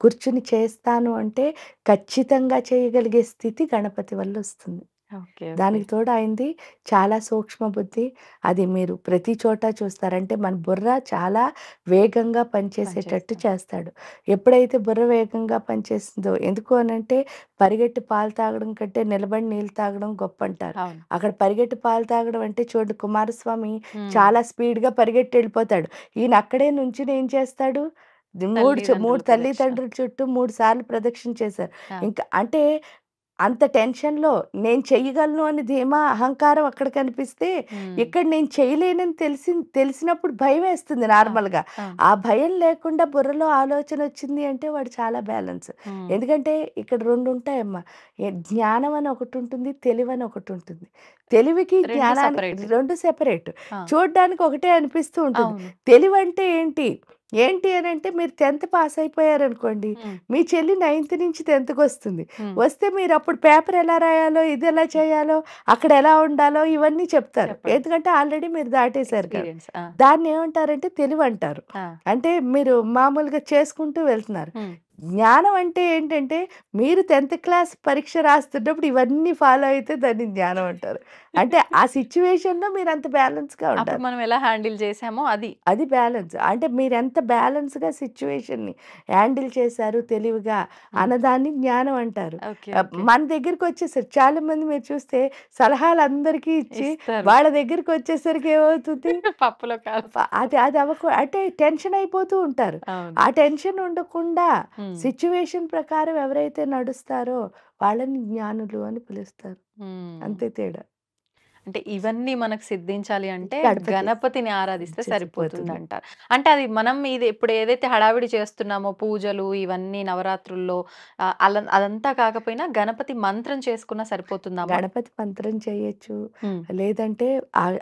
కూర్చుని చేస్తాను అంటే ఖచ్చితంగా చేయగలిగే స్థితి గణపతి వల్లొస్తుంది. ఓకే. ఓకే. దానికి తోడు ఆయనది చాలా సూక్ష్మ బుద్ధి. అది మీరు ప్రతి చోట చూస్తారు. అంటే మన బుర్ర చాలా వేగంగా పనిచేసేటట్టు పనిచేస్తాడు. చేస్తాడు. ఎప్పుడైతే బుర్ర వేగంగా పనిచేస్తుందో ఎందుకు అనంటే పరిగెట్టి పాలు తాగడం కంటే నిలబడి నీళ్ళు తాగడం గొప్పంటారు. అవును. అక్కడ పరిగెట్టి పాలు తాగడం అంటే చూడండి కుమారస్వామి హ్మ్. చాలా స్పీడ్‌గా పరిగెట్టి ఎళ్ళిపోతాడు. ఈయన అక్కడే నుంచుని ఏం చేస్తాడు? 3 తల్లిదండ్రుల ప్రదక్షిణ. తల్లిదండ్రుల చుట్టూ 3 సార్లు ప్రదక్షిణ చేశారు. ఆ! ఇంకా అంటే అంత టెన్షన్‌లో నేను చెయ్యగలను అని ధీమా, అహంకారం అక్కడ కనిపిస్తే, ఇక్కడ నేను చేయలేనని తెలిసినప్పుడు భయమేస్తుంది నార్మల్‌గా. అవును. ఆ భయం లేకుండా బుర్రలో ఆలోచనొచ్చింది అంటే వాడు చాలా బ్యాలెన్స్. ఎందుకంటే ఇక్కడ 2 ఉంటాయమ్మా. జ్ఞానం అని ఒకటుంటుంది, తెలివని ఒకటుంటుంది. తెలివికి, 2 జ్ఞానానికి సెపరేట్. 2 సెపరేట్. ఆ! చూడ్డానికి ఒకటే అనిపిస్తూ ఉంటుంది. అవును. తెలివంటే ఏంటి? ఏంటి అనంటే మీరు 10థ్ పాస్ అయిపోయారనుకోండి. హ్మ్. మీ చెల్లి 9థ్ నుంచి 10థ్‌కొస్తుంది. హ్మ్. వస్తే మీరప్పుడు పేపర్ ఎలా రాయాలో, ఇదెలా చేయాలో, అక్కడ ఎలా ఉండాలో ఇవన్నీ చెప్తారు. చెప్పండి. ఎందుకంటే ఆల్రెడీ మీరు దాటేసారు కదా! ఎక్స్‌పీరియన్స్. ఆ! దాన్నేమంటారంటే తెలివంటారు. ఆ! అంటే మీరు మామూలుగా చేసుకుంటూ వెళ్తున్నారు. హ్మ్. జ్ఞానం అంటే ఏంటంటే, మీరు 10థ్ క్లాస్ పరీక్ష రాస్తున్నప్పుడు ఇవన్నీ ఫాలో అయితే దాన్ని జ్ఞానం అంటారు. అంటే ఆ సిట్యుయేషన్‌లో మీరంత బ్యాలెన్స్‌గా అప్పుడు ఉండాలి. మనం ఎలా హ్యాండిల్ చేసామో అది. అది బ్యాలెన్స్. అంటే మీరెంత బ్యాలెన్స్‌గా సిట్యుయేషన్‌ని హ్యాండిల్ చేశారు తెలివిగా హ్మ్. అన్నదాన్ని జ్ఞానం అంటారు. ఓకే. ఓకే. మన దగ్గరికొచ్చేసరికి చాలామంది మీరు చూస్తే సలహాలు అందరికీ ఇచ్చి ఇస్తారు. వాళ్ళ దగ్గరికొచ్చేసరికి ఏమవుతుంది? పప్పులో కాలు. అది అది అంటే టెన్షన్ అయిపోతూ ఉంటారు. అవును. ఆ టెన్షన్ ఉండకుండా హ్మ్. సిట్యుయేషన్ ప్రకారం ఎవరైతే నడుస్తారో వాళ్ళని జ్ఞానులు అని పిలుస్తారు. హ్మ్. అంతే తేడా. అంటే ఇవన్నీ మనకు సిద్ధించాలి అంటే గణపతి గణపతిని ఆరాధిస్తే సరిపోతుంది. సరిపోతుందంటారు. అంటే అది మనం ఇది ఇప్పుడు ఏదైతే హడావిడి చేస్తున్నామో పూజలు ఇవన్నీ నవరాత్రుల్లో అదంతా కాకపోయినా గణపతి మంత్రం చేసుకున్నా సరిపోతుందమ్మా? గణపతి మంత్రం చేయొచ్చు. హ్మ్. లేదంటే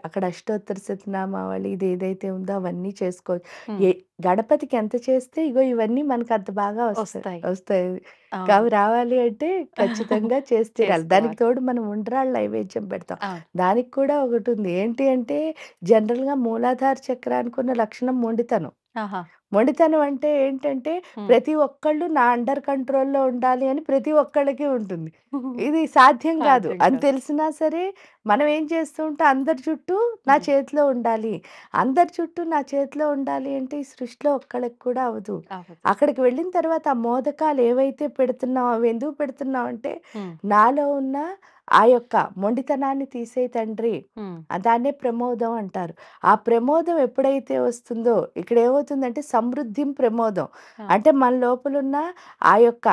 అక్కడ అష్టోత్తర శతనామావళి ఇదేదైతే ఉందో అవన్నీ చేసుకోవచ్చు. హ్మ్. ఏ గణపతికి ఎంత చేస్తే ఇగో ఇవన్నీ మనకంత బాగా వస్తాయి. వస్తాయి. వస్తాయి. అవును. అవి రావాలి అంటే ఖచ్చితంగా చేసి తీరాలి. దానికి చేసుకోవాలి. తోడు మనం ఉండ్రాళ్ళ నైవేద్యం పెడతాం. అవును. దానికి కూడా ఒకటుంది. ఏంటి అంటే జనరల్‌గా మూలాధార చక్రానికి ఉన్న లక్షణం మొండితనం. ఆహా! మొండితనం అంటే ఏంటంటే, హ్మ్. ప్రతి ఒక్కళ్ళు నా అండర్ కంట్రోల్‌లో ఉండాలి అని ప్రతి ఒక్కళ్ళకి ఉంటుంది. ఇది సాధ్యం గాదు. సాధ్యం అని కాదు. తెలిసినా సరే, మనం ఏం చేస్తూ ఉంటాం, అందరి చుట్టూ నా హ్మ్. చేతిలో ఉండాలి. అందరి చుట్టూ నా చేతిలో ఉండాలి అంటే, ఈ సృష్టిలో ఒక్కళ్ళకి కూడా అవ్వదు. అవ్వదు. అక్కడికి వెళ్ళిన తర్వాత ఆ మోదకాలు ఏవైతే పెడుతున్నామో, అవి ఎందుకు పెడుతున్నాం అంటే, హ్మ్. నాలో ఉన్న ఆ యొక్క మొండితనాన్ని తీసేయి తండ్రి. హ్మ్. దాన్నే ప్రమోదం అంటారు. ఆ ప్రమోదం ఎప్పుడైతే వస్తుందో, ఇక్కడేమవుతుందంటే సమృద్ధిం ప్రమోదం. ఆ! అంటే మన లోపలున్న ఆ యొక్క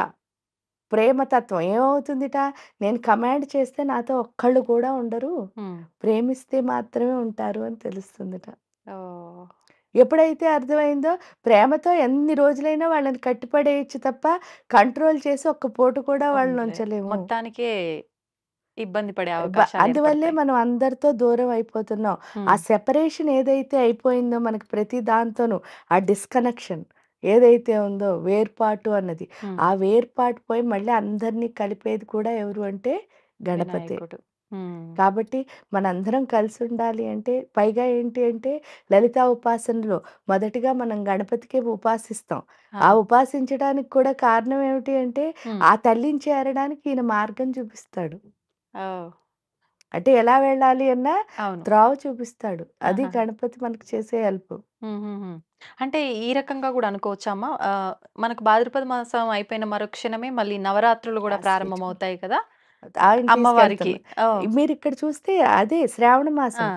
ప్రేమతత్వం ఏమవుతుందిట, నేను కమాండ్ చేస్తే నాతో ఒక్కళ్ళు కూడా ఉండరు. హ్మ్. ప్రేమిస్తే మాత్రమే ఉంటారు అని తెలుస్తుందిట. ఓహ్! ఎప్పుడైతే అర్థమైందో ప్రేమతో ఎన్ని రోజులైనా వాళ్ళని కట్టిపడేయొచ్చు తప్ప, కంట్రోల్ చేసి ఒక్క పూట కూడా వాళ్ళని ఉండలే. ఉంచలేము. మొత్తానికే ఇబ్బంది పడే అవకాశాలు అందువల్లే ఏర్పడతాయి. మనం అందరితో దూరం అయిపోతున్నాం. ఆ హ్మ్. సెపరేషన్ ఏదైతే అయిపోయిందో మనకి ప్రతి దాంతోనూ ఆ డిస్‌కనెక్షన్ ఏదైతే ఉందో వేర్పాటు అన్నది. హ్మ్. ఆ వేర్పాటు పోయి మళ్ళీ అందరినీ కలిపేది కూడా ఎవరు అంటే గణపతే. వినాయకుడు. హ్మ్. కాబట్టి మనందరం కలిసుండాలి అంటే పైగా ఏంటి అంటే లలితా ఉపాసనలో మొదటిగా మనం గణపతికే ఉపాసిస్తాం. ఆ ఆ! ఉపాసించడానికి కూడా కారణం ఏమిటి అంటే హ్మ్. ఆ తల్లిని చేరడానికి ఈయన మార్గం చూపిస్తాడు. ఓహ్! అంటే ఎలా వెళ్ళాలి అన్న అవును. త్రోవ చూపిస్తాడు. అది ఆహాహా! గణపతి మనకు చేసే హెల్ప్. హుహుహు. అంటే ఈ రకంగా గూడా అనుకోవచ్చా అమ్మ? మనకు భాద్రపద మాసం అయిపోయిన మరుక్షణమే మళ్ళీ నవరాత్రులు గూడా స్విచ్ ప్రారంభమవుతాయి కదా! ఆయన అమ్మవారికి. తీసుకెళ్తున్నా. ఓహ్! మీరిక్కడ చూస్తే అదే శ్రావణ ఆ! మాసం.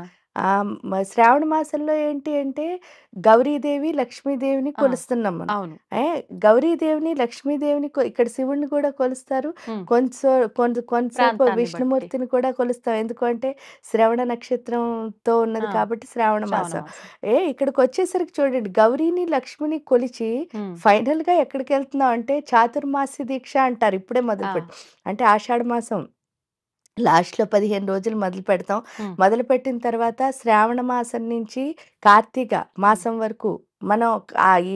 శ్రావణ మాసంలో ఏంటి అంటే గౌరీదేవి, లక్ష్మీదేవిని ఆ! కొలుస్తున్నాం మనం. అవును. ఏ గౌరీదేవిని, లక్ష్మీదేవిని ఇక్కడ శివుడిని కూడా కొలుస్తారు. హ్మ్. కొంతసేపు ప్రాంతాన్ని బట్టి. విష్ణుమూర్తిని కూడా కొలుస్తాం. ఎందుకంటే శ్రవణ నక్షత్రంతో ఆ! ఉన్నది కాబట్టి శ్రావణ శ్రావణ మాసం. మాసం. ఇక్కడికొచ్చేసరికి చూడండి గౌరీని, లక్ష్మిని కొలిచి హ్మ్. ఫైనల్‌గా ఎక్కడికెళ్తున్నాం అంటే చాతుర్మాస్య దీక్ష అంటారు. ఇప్పుడే ఆ! మొదలుపెట్టాం. అంటే ఆషాఢ మాసం లాస్ట్‌లో 15 రోజులు మొదలుపెడతాం. హ్మ్. మొదలుపెట్టిన తర్వాత శ్రావణ మాసం నుంచి కార్తీక హ్మ్. మాసం వరకు మనం ఈ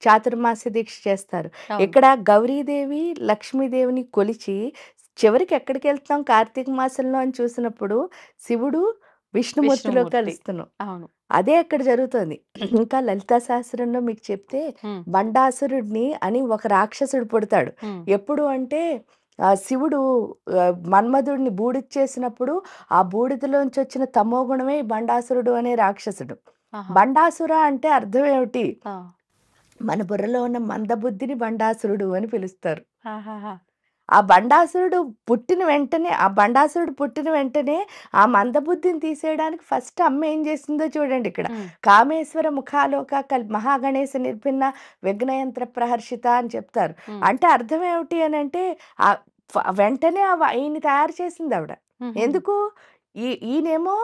చాతుర్మాస్య దీక్ష చేస్తారు. అవును. ఇక్కడ గౌరీదేవి, లక్ష్మీదేవిని కొలిచి చివరికి ఎక్కడికెళ్తున్నాం కార్తీక మాసంలో అని చూసినప్పుడు శివుడు, విష్ణుమూర్తిలో విష్ణుమూర్తి. కలుస్తున్నాం. అవును. అదే అక్కడ జరుగుతోంది. ఇంకా లలితా సహస్రంలో మీకు చెప్తే హ్మ్. బండాసురుడిని అని ఒక రాక్షసుడు పుడతాడు. హ్మ్. ఎప్పుడు అంటే శివుడు మన్మధుడిని బూడిద ఆ బూడిదలోంచొచ్చిన తమోగుణమే ఈ బండాసురుడు అనే రాక్షసుడు. ఆహా! బండాసుర అంటే అర్థం ఏమిటి? ఆ! మన బుర్రలో ఉన్న మందబుద్ధిని బండాసురుడు అని పిలుస్తారు. ఆహాహా! ఆ బండాసురుడు పుట్టిన వెంటనే ఆ మందబుద్ధిని తీసేయడానికి ఫస్ట్ అమ్మ ఏం చేసిందో చూడండి ఇక్కడ. హ్మ్. కామేశ్వర ముఖాలోక మహాగణేశ నిర్భిన్న విఘ్నయంత్ర ప్రహర్షిత అని చెప్తారు. హ్మ్. అంటే అర్థం ఏమిటి అనంటే వెంటనే ఈయన్ని తయారు చేసింది ఆవిడ. హుహుహు. ఎందుకు? ఈయనేమో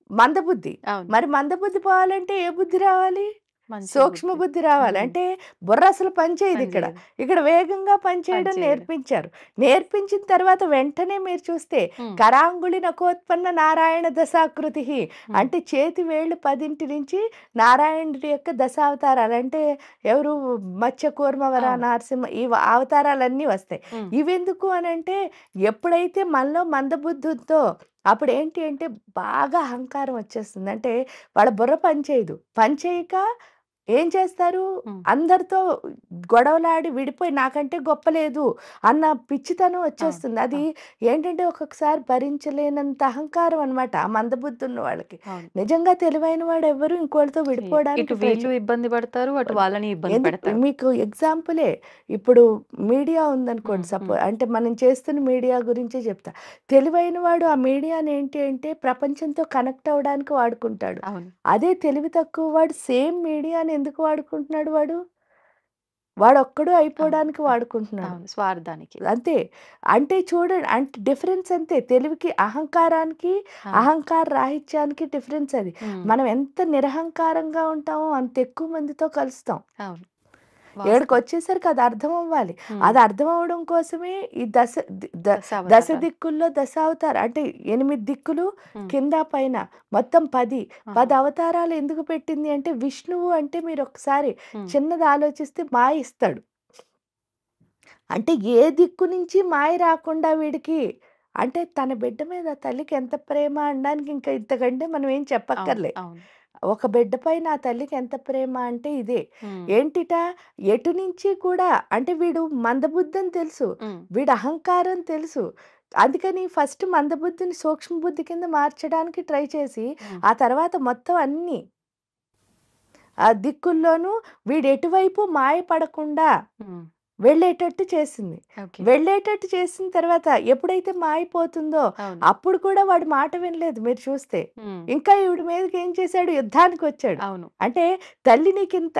మందబుద్ధి. అవును. మరి మందబుద్ధి పోవాలంటే ఏ బుద్ధి రావాలి? మంచి సూక్ష్మ బుద్ధి. బుద్ధి రావాలి. హ్మ్. అంటే బుర్ర అసలు పనిచేయదు ఇక్కడ. పనిచేయదు. ఇక్కడ వేగంగా పనిచేయడం పనిచేయదు. నేర్పించారు. నేర్పించిన తర్వాత వెంటనే మీరు చూస్తే హ్మ్. కరాంగుళి నకోత్పన్న నారాయణ దశాకృతి. హ్మ్. అంటే చేతి వేళ్ళు 10 నుంచి నారాయణుడి యొక్క దశావతారాలు. అంటే ఎవరు? మత్స్య, కూర్మ, వర, అవును. నరసింహ ఈ అవతారాలన్నీ వస్తాయి. హ్మ్. ఇవెందుకు అనంటే ఎప్పుడైతే మనలో మందబుద్ధి ఉందో అప్పుడేంటి అంటే బాగా అహంకారం వచ్చేస్తుంది. అంటే వాళ్ళ బుర్ర పనిచేయదు. పనిచేయక ఏం చేస్తారు? హ్మ్. అందరితో గొడవలాడి విడిపోయి నాకంటే గొప్ప లేదు అన్న పిచ్చితనం అవును. వచ్చేస్తుంది. అది అవును. ఏంటంటే ఒక్కొక్కసారి భరించలేనంత అహంకారం అన్నమాట ఆ మందబుద్ధి ఉన్న వాళ్ళకి. అవును. నిజంగా తెలివైన వాడు ఎవ్వరు ఇంకోళ్ళతో ఇటు విడిపోవడానికి ట్రై వీళ్ళు ఇబ్బంది పడతారు. అటు వాళ్ళని ఇబ్బంది ఎందుకు పెడతారు. మీకు ఎగ్జాంపులే ఇప్పుడు మీడియా ఉందనుకోండి. హ్మ్. హ్మ్. అంటే మనం చేస్తున్న మీడియా గురించే చెప్తా. తెలివైన వాడు ఆ మీడియాని ఏంటి అంటే ప్రపంచంతో కనెక్ట్ అవ్వడానికి వాడుకుంటాడు. అవును. అదే తెలివి తక్కువ వాడు సేమ్ మీడియాని ఎందుకు వాడుకుంటున్నాడు వాడు? వాడొక్కడు అవును. అయిపోవడానికి అవును. వాడుకుంటున్నాడు. అవును. స్వార్థానికి. అంతే. అంటే చూడండి అంటే డిఫరెన్స్ అంతే. తెలివికి, అహంకారానికి, అవును. అహంకార రాహిత్యానికి డిఫరెన్స్ అది. హ్మ్. మనం ఎంత నిరహంకారంగా ఉంటామో అంత ఎక్కువ మందితో కలుస్తాం. అవును. వాస్తవం. ఈడకొచ్చేసరికి అది అర్థం అవ్వాలి. హ్మ్. అది అర్థం అవ్వడం కోసమే ఈ దశ దశావతారాలు. దిక్కుల్లో దశావతార అంటే 8 దిక్కులు హ్మ్. కింద పైన మొత్తం 10. ఆహా! 10 అవతారాలు ఎందుకు పెట్టింది అంటే విష్ణువు అంటే మీరొకసారి హ్మ్. చిన్నది ఆలోచిస్తే మాయ ఇస్తాడు. అంటే ఏ దిక్కు నుంచి మాయ రాకుండా వీడికి అంటే తన బిడ్డ మీద తల్లికి ఎంత ప్రేమ అనడానికి ఇంకా ఇంతకంటే మనం ఏం అవును. చెప్పక్కర్లే. అవును. ఒక బిడ్డ పైన ఆ తల్లికి ఎంత ప్రేమ అంటే ఇదే. హ్మ్. ఏంటిట ఎటు నుంచి కూడా అంటే వీడు మందబుద్ధని తెలుసు. హ్మ్. వీడు అహంకారం తెలుసు. అందుకని ఫస్ట్ మందబుద్ధిని సూక్ష్మ బుద్ధి కింద మార్చడానికి ట్రై చేసి, హ్మ్. ఆ తర్వాత మొత్తం అన్నీ ఆ దిక్కుల్లోనూ వీడు ఎటువైపు మాయ పడకుండా హ్మ్. వెళ్ళేటట్టు చేసింది. ఓకే. వెళ్ళేటట్టు చేసిన తర్వాత ఎప్పుడైతే మాయిపోతుందో అవును. అప్పుడు కూడా వాడు మాట వినలేదు మీరు చూస్తే. హ్మ్. ఇంకా ఈవిడ మీదకి ఏం చేశాడు? యుద్ధానికొచ్చాడు. అవును. అంటే తల్లి నీకింత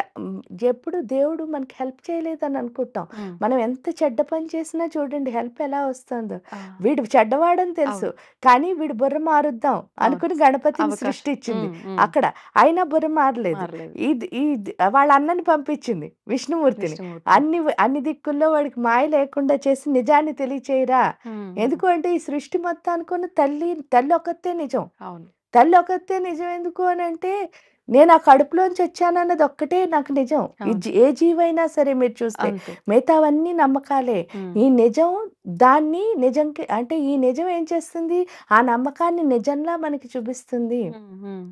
ఎప్పుడు దేవుడు మనకి హెల్ప్ చేయలేదని అనుకుంటాం. హ్మ్. మనం ఎంత చెడ్డ పని చేసినా చూడండి హెల్ప్ ఎలా వస్తుందో. ఆ! వీడు చెడ్డవాడని తెలుసు. అవును. కానీ వీడు బుర్ర మారుద్దాం అవును. అనుకుని గణపతిని అవకాశం. సృష్టిచ్చింది హ్మ్. హ్మ్. అక్కడ. అయినా బుర్ర మారలేదు. మారలేదు. వాళ్ళ అన్నని పంపించింది విష్ణుమూర్తిని. విష్ణుమూర్తిని. అన్ని దిక్కుల్లో వాడికి మాయ లేకుండా చేసి నిజాన్ని తెలియచేయరా? హ్మ్. హ్మ్. ఎందుకు అంటే ఈ సృష్టి మొత్తానికున్న తల్లి ఒక్కతే నిజం. అవును. తల్లి ఒక్కతే నిజం ఎందుకు అనంటే నేను ఆ కడుపులోంచి వచ్చానన్నది ఒక్కటే నాకు నిజం. అవును. ఏ జీవైనా సరే మీరు చూస్తే అంతే. మిగతావన్నీ నమ్మకాలే. హ్మ్. ఈ నిజం దాన్ని నిజంకి అంటే ఈ నిజం ఏం చేస్తుంది? ఆ నమ్మకాన్ని నిజంలా మనకి చూపిస్తుంది. హ్మ్. హ్మ్.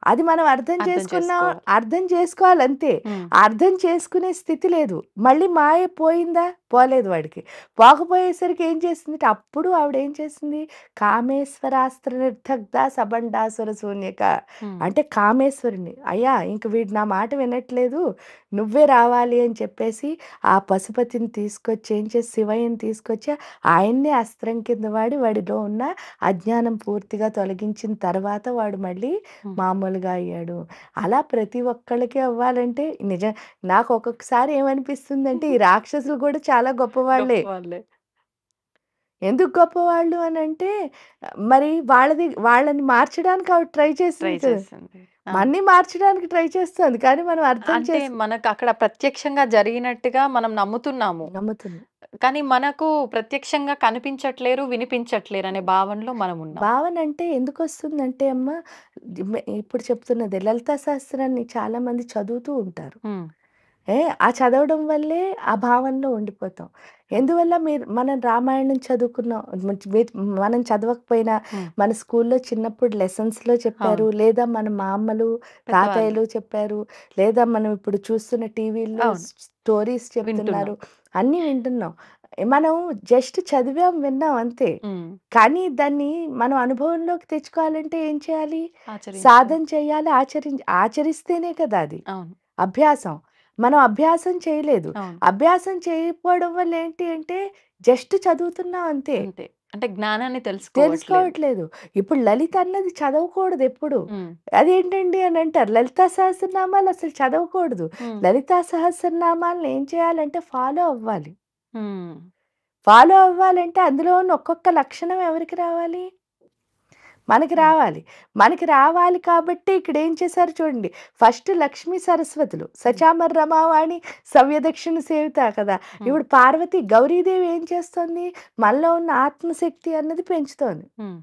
అది మనం అర్థం అర్థం చేసుకున్నాం. చేసుకోవాలి. అర్థం చేసుకోవాలంతే. హ్మ్. అర్థం చేసుకునే స్థితి లేదు. మళ్ళీ మాయ పోయిందా? పోలేదు వాడికి. పోకపోయేసరికి ఏం చేసిందంటే అప్పుడు ఆవిడేం చేసింది? కామేశ్వరాస్త్ర నిర్దగ్ధ సబండాసుర శూన్యక. హ్మ్. అంటే కామేశ్వరుడిని, "అయ్యా! ఇంక వీడు నా మాట వినట్లేదు. నువ్వే రావాలి" అని చెప్పేసి ఆ పశుపతిని తీసుకొచ్చి ఏం చేసి శివయ్యని తీసుకొచ్చి ఆయన్నే అస్త్రం కింద వాడి వాడిలో ఉన్న అజ్ఞానం పూర్తిగా తొలగించిన తర్వాత వాడు మళ్ళీ హ్మ్. మామూలుగా అయ్యాడు. అలా ప్రతి ఒక్కళ్ళకి అవ్వాలంటే నాకు ఒక్కొక్కసారి ఏమనిపిస్తుందంటే ఈ రాక్షసులు కూడా చాలా గొప్పవాళ్ళే. గొప్పవాళ్ళే. ఎందుకు గొప్పవాళ్ళు అనంటే మరి వాళ్ళని మార్చడానికి ఆవిడ ట్రై ట్రై చేసింది కదా! చేసింది. ఆ! మన్ని మార్చడానికి ట్రై చేస్తోంది. కానీ మనం అర్థం అంటే మనకక్కడ ప్రత్యక్షంగా జరిగినట్టుగా మనం నమ్ముతున్నాము. నమ్ముతుంది. కానీ మనకు ప్రత్యక్షంగా కనిపించట్లేరు, వినిపించట్లేరనే భావనలో మనమున్నాం. భావన అంటే ఎందుకొస్తుందంటే అమ్మ ఇప్పుడు చెప్తున్నదే లలితా శాస్త్రాన్ని చాలామంది చదువుతూ ఉంటారు. హ్మ్. ఆ చదవడం వల్లే ఆ భావనలో ఉండిపోతాం. అవును. ఎందువల్ల మనం రామాయణం చదువుకున్నాం. మనం చదవకపోయినా హ్మ్. మన స్కూల్‌లో చిన్నప్పుడు లెసన్స్‌లో చెప్పారు. అవును. లేదా మన మా అమ్మలు, పెద్దవాళ్ళు. తాతయ్యలు చెప్పారు. లేదా మనం ఇప్పుడు చూస్తున్న టీవీల్లో అవును. స్టోరీస్ వింటున్నాం. చెప్తున్నారు. అన్నీ వింటున్నాం. మనం జస్ట్ చదివాం, విన్నాం అంతే. హ్మ్. కానీ దాన్ని మనం అనుభవంలోకి తెచ్చుకోవాలంటే ఏం చేయాలి? ఆచరించాలి. సాధన చేయాలి. ఆచరిస్తేనే కదా అది. అవును. అభ్యాసం. మనం అభ్యాసం చేయలేదు. అవును. అభ్యాసం చేయకపోవడం వల్ల ఏంటి అంటే జస్ట్ చదువుతున్నాం అంతే. అంతే. అంటే జ్ఞానాన్ని తెలుసుకోవట్లేదు. తెలుసుకోవట్లేదు. ఇప్పుడు లలిత అన్నది చదవకూడదెప్పుడు. హ్మ్. అదేంటండి అని అంటారు. లలితా సహస్రనామాలు అసలు చదవకూడదు. హ్మ్. లలితా సహస్రనామాలను ఏం చేయాలంటే ఫాలో అవ్వాలి. హ్మ్. ఫాలో అవ్వాలంటే అందులో ఉన్న ఒక్కొక్క లక్షణం ఎవరికి రావాలి? మనకి హ్మ్. రావాలి. మనకి రావాలి కాబట్టి ఇక్కడ ఏం చేశారు చూడండి. ఫస్ట్ లక్ష్మీ సరస్వతులు హ్మ్. సచామర రమావాణి సవ్యదక్షిణ సేవిత కదా! హ్మ్. ఇప్పుడు పార్వతి గౌరీదేవి ఏం చేస్తోంది? మనలో ఉన్న ఆత్మశక్తి అన్నది పెంచుతోంది. హ్మ్.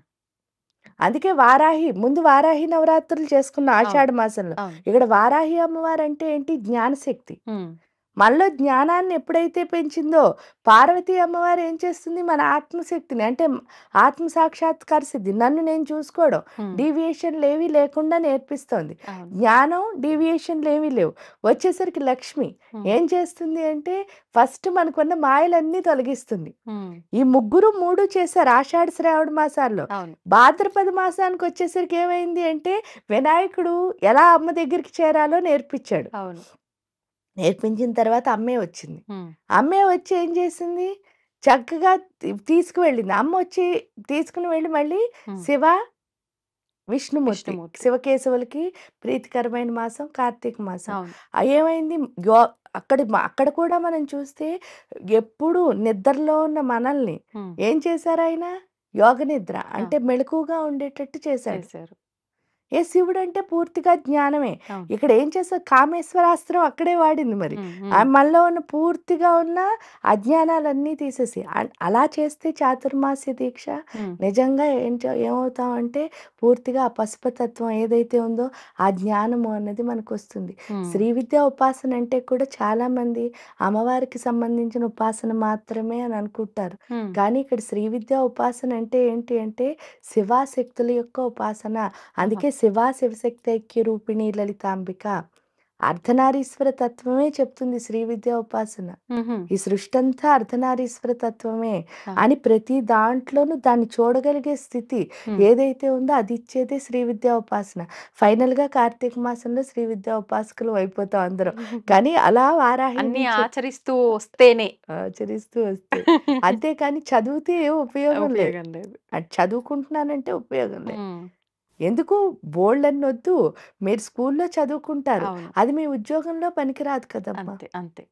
అందుకే వారాహి ముందు వారాహి నవరాత్రులు చేసుకున్న అవును. ఆషాఢ మాసంలో. అవును. ఇక్కడ వారాహి అమ్మవారంటే ఏంటి? జ్ఞానశక్తి. హ్మ్. మనలో జ్ఞానాన్ని ఎప్పుడైతే పెంచిందో పార్వతీ అమ్మవారు ఏం చేస్తుంది? మన ఆత్మశక్తిని అంటే ఆత్మ సాక్షాత్కార సిద్ధి నన్ను నేను చూసుకోవడం, హ్మ్. డీవియేషన్‌లేవి లేకుండా నేర్పిస్తోంది. అవును. జ్ఞానం, డీవియేషన్‌లేవి లేవు. వచ్చేసరికి లక్ష్మి హ్మ్. ఏం చేస్తుంది అంటే ఫస్ట్ మనకున్న మాయలన్నీ తొలగిస్తుంది. హ్మ్. ఈ ముగ్గురు 3 చేశారు ఆషాఢ, శ్రావణ మాసాల్లో. అవును. భాద్రపద మాసానికొచ్చేసరికి ఏమైంది అంటే వినాయకుడు ఎలా అమ్మ దగ్గరికి చేరాలో నేర్పించాడు. అవును. నేర్పించిన తర్వాత అమ్మే వచ్చింది. హ్మ్. అమ్మే వచ్చి ఏం చేసింది? చక్కగా తీసుకువెళ్ళింది. అమ్మొచ్చి తీసుకొని వెళ్ళి మళ్ళీ హ్మ్. శివ, విష్ణుమూర్తి. విష్ణుమూర్తి. శివకేశవులకి ప్రీతికరమైన మాసం కార్తీక మాసం. అవును. ఏమైంది యో అక్కడ కూడా మనం చూస్తే ఎప్పుడు నిద్రలో ఉన్న మనల్ని హ్మ్. ఏం చేశారాయన? యోగ నిద్ర ఆ! అంటే మెలకువగా ఉండేటట్టు చేశాడు. చేశారు. శివుడంటే పూర్తిగా జ్ఞానమే. అవును. ఇక్కడ ఏం చేసావు కామేశ్వరాస్త్రం అక్కడే వాడింది మరి. హ్మ్. హ్మ్. మనలో ఉన్న పూర్తిగా ఉన్న అజ్ఞానాలన్నీ తీసేసి. అలా చేస్తే చాతుర్మాస్య దీక్ష హ్మ్. నిజంగా ఏమవుతామంటే పూర్తిగా ఆ పశుపతత్వం ఏదైతే ఉందో ఆ జ్ఞానము అన్నది మనకొస్తుంది. హ్మ్. శ్రీ విద్యా ఉపాసన అంటే కూడా చాలామంది అమ్మవారికి సంబంధించిన ఉపాసన మాత్రమే అని అనుకుంటారు. హ్మ్. కానీ ఇక్కడ శ్రీ విద్యా ఉపాసన అంటే ఏంటి అంటే శివాశక్తుల యొక్క ఉపాసన. ఆహా! అందుకే శివ శివశక్తి ఐక్య రూపిణి లలితాంబిక అర్ధనారీశ్వర తత్వమే చెప్తుంది శ్రీ విద్యా ఉపాసన. హుహు. ఈ సృష్టంతా అర్ధనారీశ్వర తత్వమే ఆ! అని ప్రతి దాంట్లోనూ దాన్ని చూడగలిగే స్థితి హ్మ్. ఏదైతే ఉందో అది ఇచ్చేదే శ్రీ విద్యా ఉపాసన. ఫైనల్‌గా కార్తీక మాసంలో శ్రీ విద్యా ఉపాసకులం అయిపోతాం అందరం. కానీ అలా వారాహిని అన్నీ ఆచరిస్తూ వస్తేనే ఆచరిస్తూ వస్తే. అంతేకాని చదివితే ఏ ఉపయోగం లేదు. ఉపయోగం లేదు. చదువుకుంటున్నానంటే ఉపయోగం లేదు. హ్మ్. ఎందుకు బోలెడన్నొద్దు. మీరు స్కూల్లో చదువుకుంటారు. అవును. అది మీ ఉద్యోగంలో పనికిరాదు కదమ్మా! అంతే. అంతే.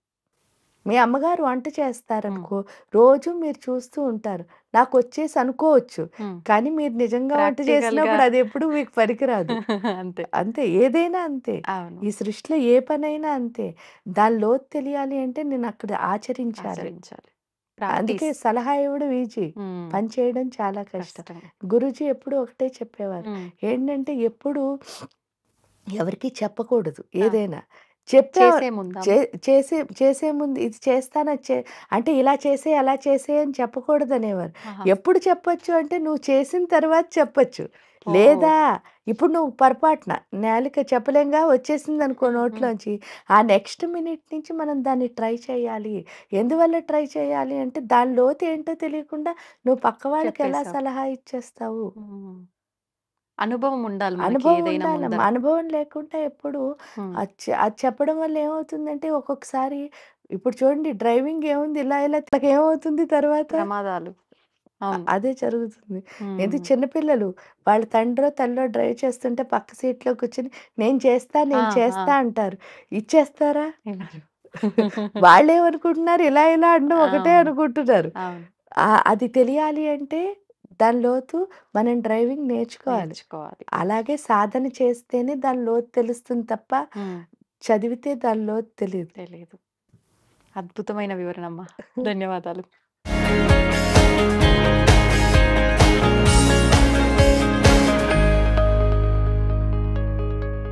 మీ అమ్మగారు వంట హ్మ్. చేస్తారనుకో, రోజు మీరు చూస్తూ ఉంటారు. నాకొచ్చేసి అనుకోవచ్చు. హ్మ్. కానీ మీరు నిజంగా వంట ప్రాక్టికల్‌గా చేసినప్పుడు అదెప్పుడు మీకు పనికిరాదు. అంతే. అంతే ఏదైనా అంతే. అవును. ఈ సృష్టిలో ఏ పనైనా అంతే. దాని లోతు తెలియాలి అంటే నేనక్కడ ఆచరించాలి. ఆచరించాలి. అందుకే ప్రాక్టీస్. సలహా ఇవ్వడం ఈజీ. హ్మ్. పని చేయడం చాలా కష్టం. కష్టం. గురూజీ ఎప్పుడూ ఒకటే చెప్పేవారు. హ్మ్. ఏంటంటే ఎప్పుడు ఎవరికీ చెప్పకూడదు ఆ! ఏదైనా. చెప్పా చేసే ముందా చే చేసే చేసే ముందు ఇది చేస్తాను అంటే ఇలా చేసేయి, అలా చేసేయి అని చెప్పకూడదనేవారు. ఆహా! ఎప్పుడు చెప్పొచ్చు అంటే నువ్వు చేసిన తర్వాత చెప్పొచ్చు. ఓహ్! లేదా ఇప్పుడు నువ్వు పొరపాటున నేలకి చెప్పలేంగా వచ్చేసిందనుకో హ్మ్. హ్మ్. నోట్లోంచి. ఆ నెక్స్ట్ మినిట్ నుంచి మనం దాన్ని ట్రై చేయాలి. ఎందువల్ల ట్రై చేయాలి అంటే దాని లోతేంటో తెలియకుండా నువ్వు పక్క వాళ్ళకి ఎలా చెప్పేసావు. సలహా ఇచ్చేస్తావు? హ్మ్. అనుభవం ఉండాలి మనకి అనుభవం ఏదైనా ముందర. ఉండాలమ్మా. అనుభవం లేకుండా ఎప్పుడు హ్మ్. అది చెప్పడం వల్ల ఏమవుతుందంటే ఒక్కొక్కసారి ఇప్పుడు చూడండి డ్రైవింగ్ ఏముంది ఇలా ఇలా ఏమవుతుంది తర్వాత? ప్రమాదాలు. అవును. అదే జరుగుతుంది. హ్మ్. చిన్న పిల్లలు వాళ్ళ తండ్రో, తల్లో డ్రైవ్ చేస్తుంటే పక్క సీట్‌లో కూర్చొని ఆ! నేను ఆ! చేస్తా అంటారు. ఇచ్చేస్తారా? ఇవ్వరు. వాళ్ళేమనుకుంటున్నారు ఇలా ఇలా అనడం ఒకటే అవును. అనుకుంటున్నారు. అవును. అది తెలియాలి అంటే దాని లోతు మనం డ్రైవింగ్ నేర్చుకోవాలి. నేర్చుకోవాలి. అలాగే సాధన చేస్తేనే దాని లోతు తెలుస్తుంది తప్ప, హ్మ్. చదివితే దాని లోతు తెలీదు. తెలీదు. అద్భుతమైన వివరణమ్మా. ధన్యవాదాలు.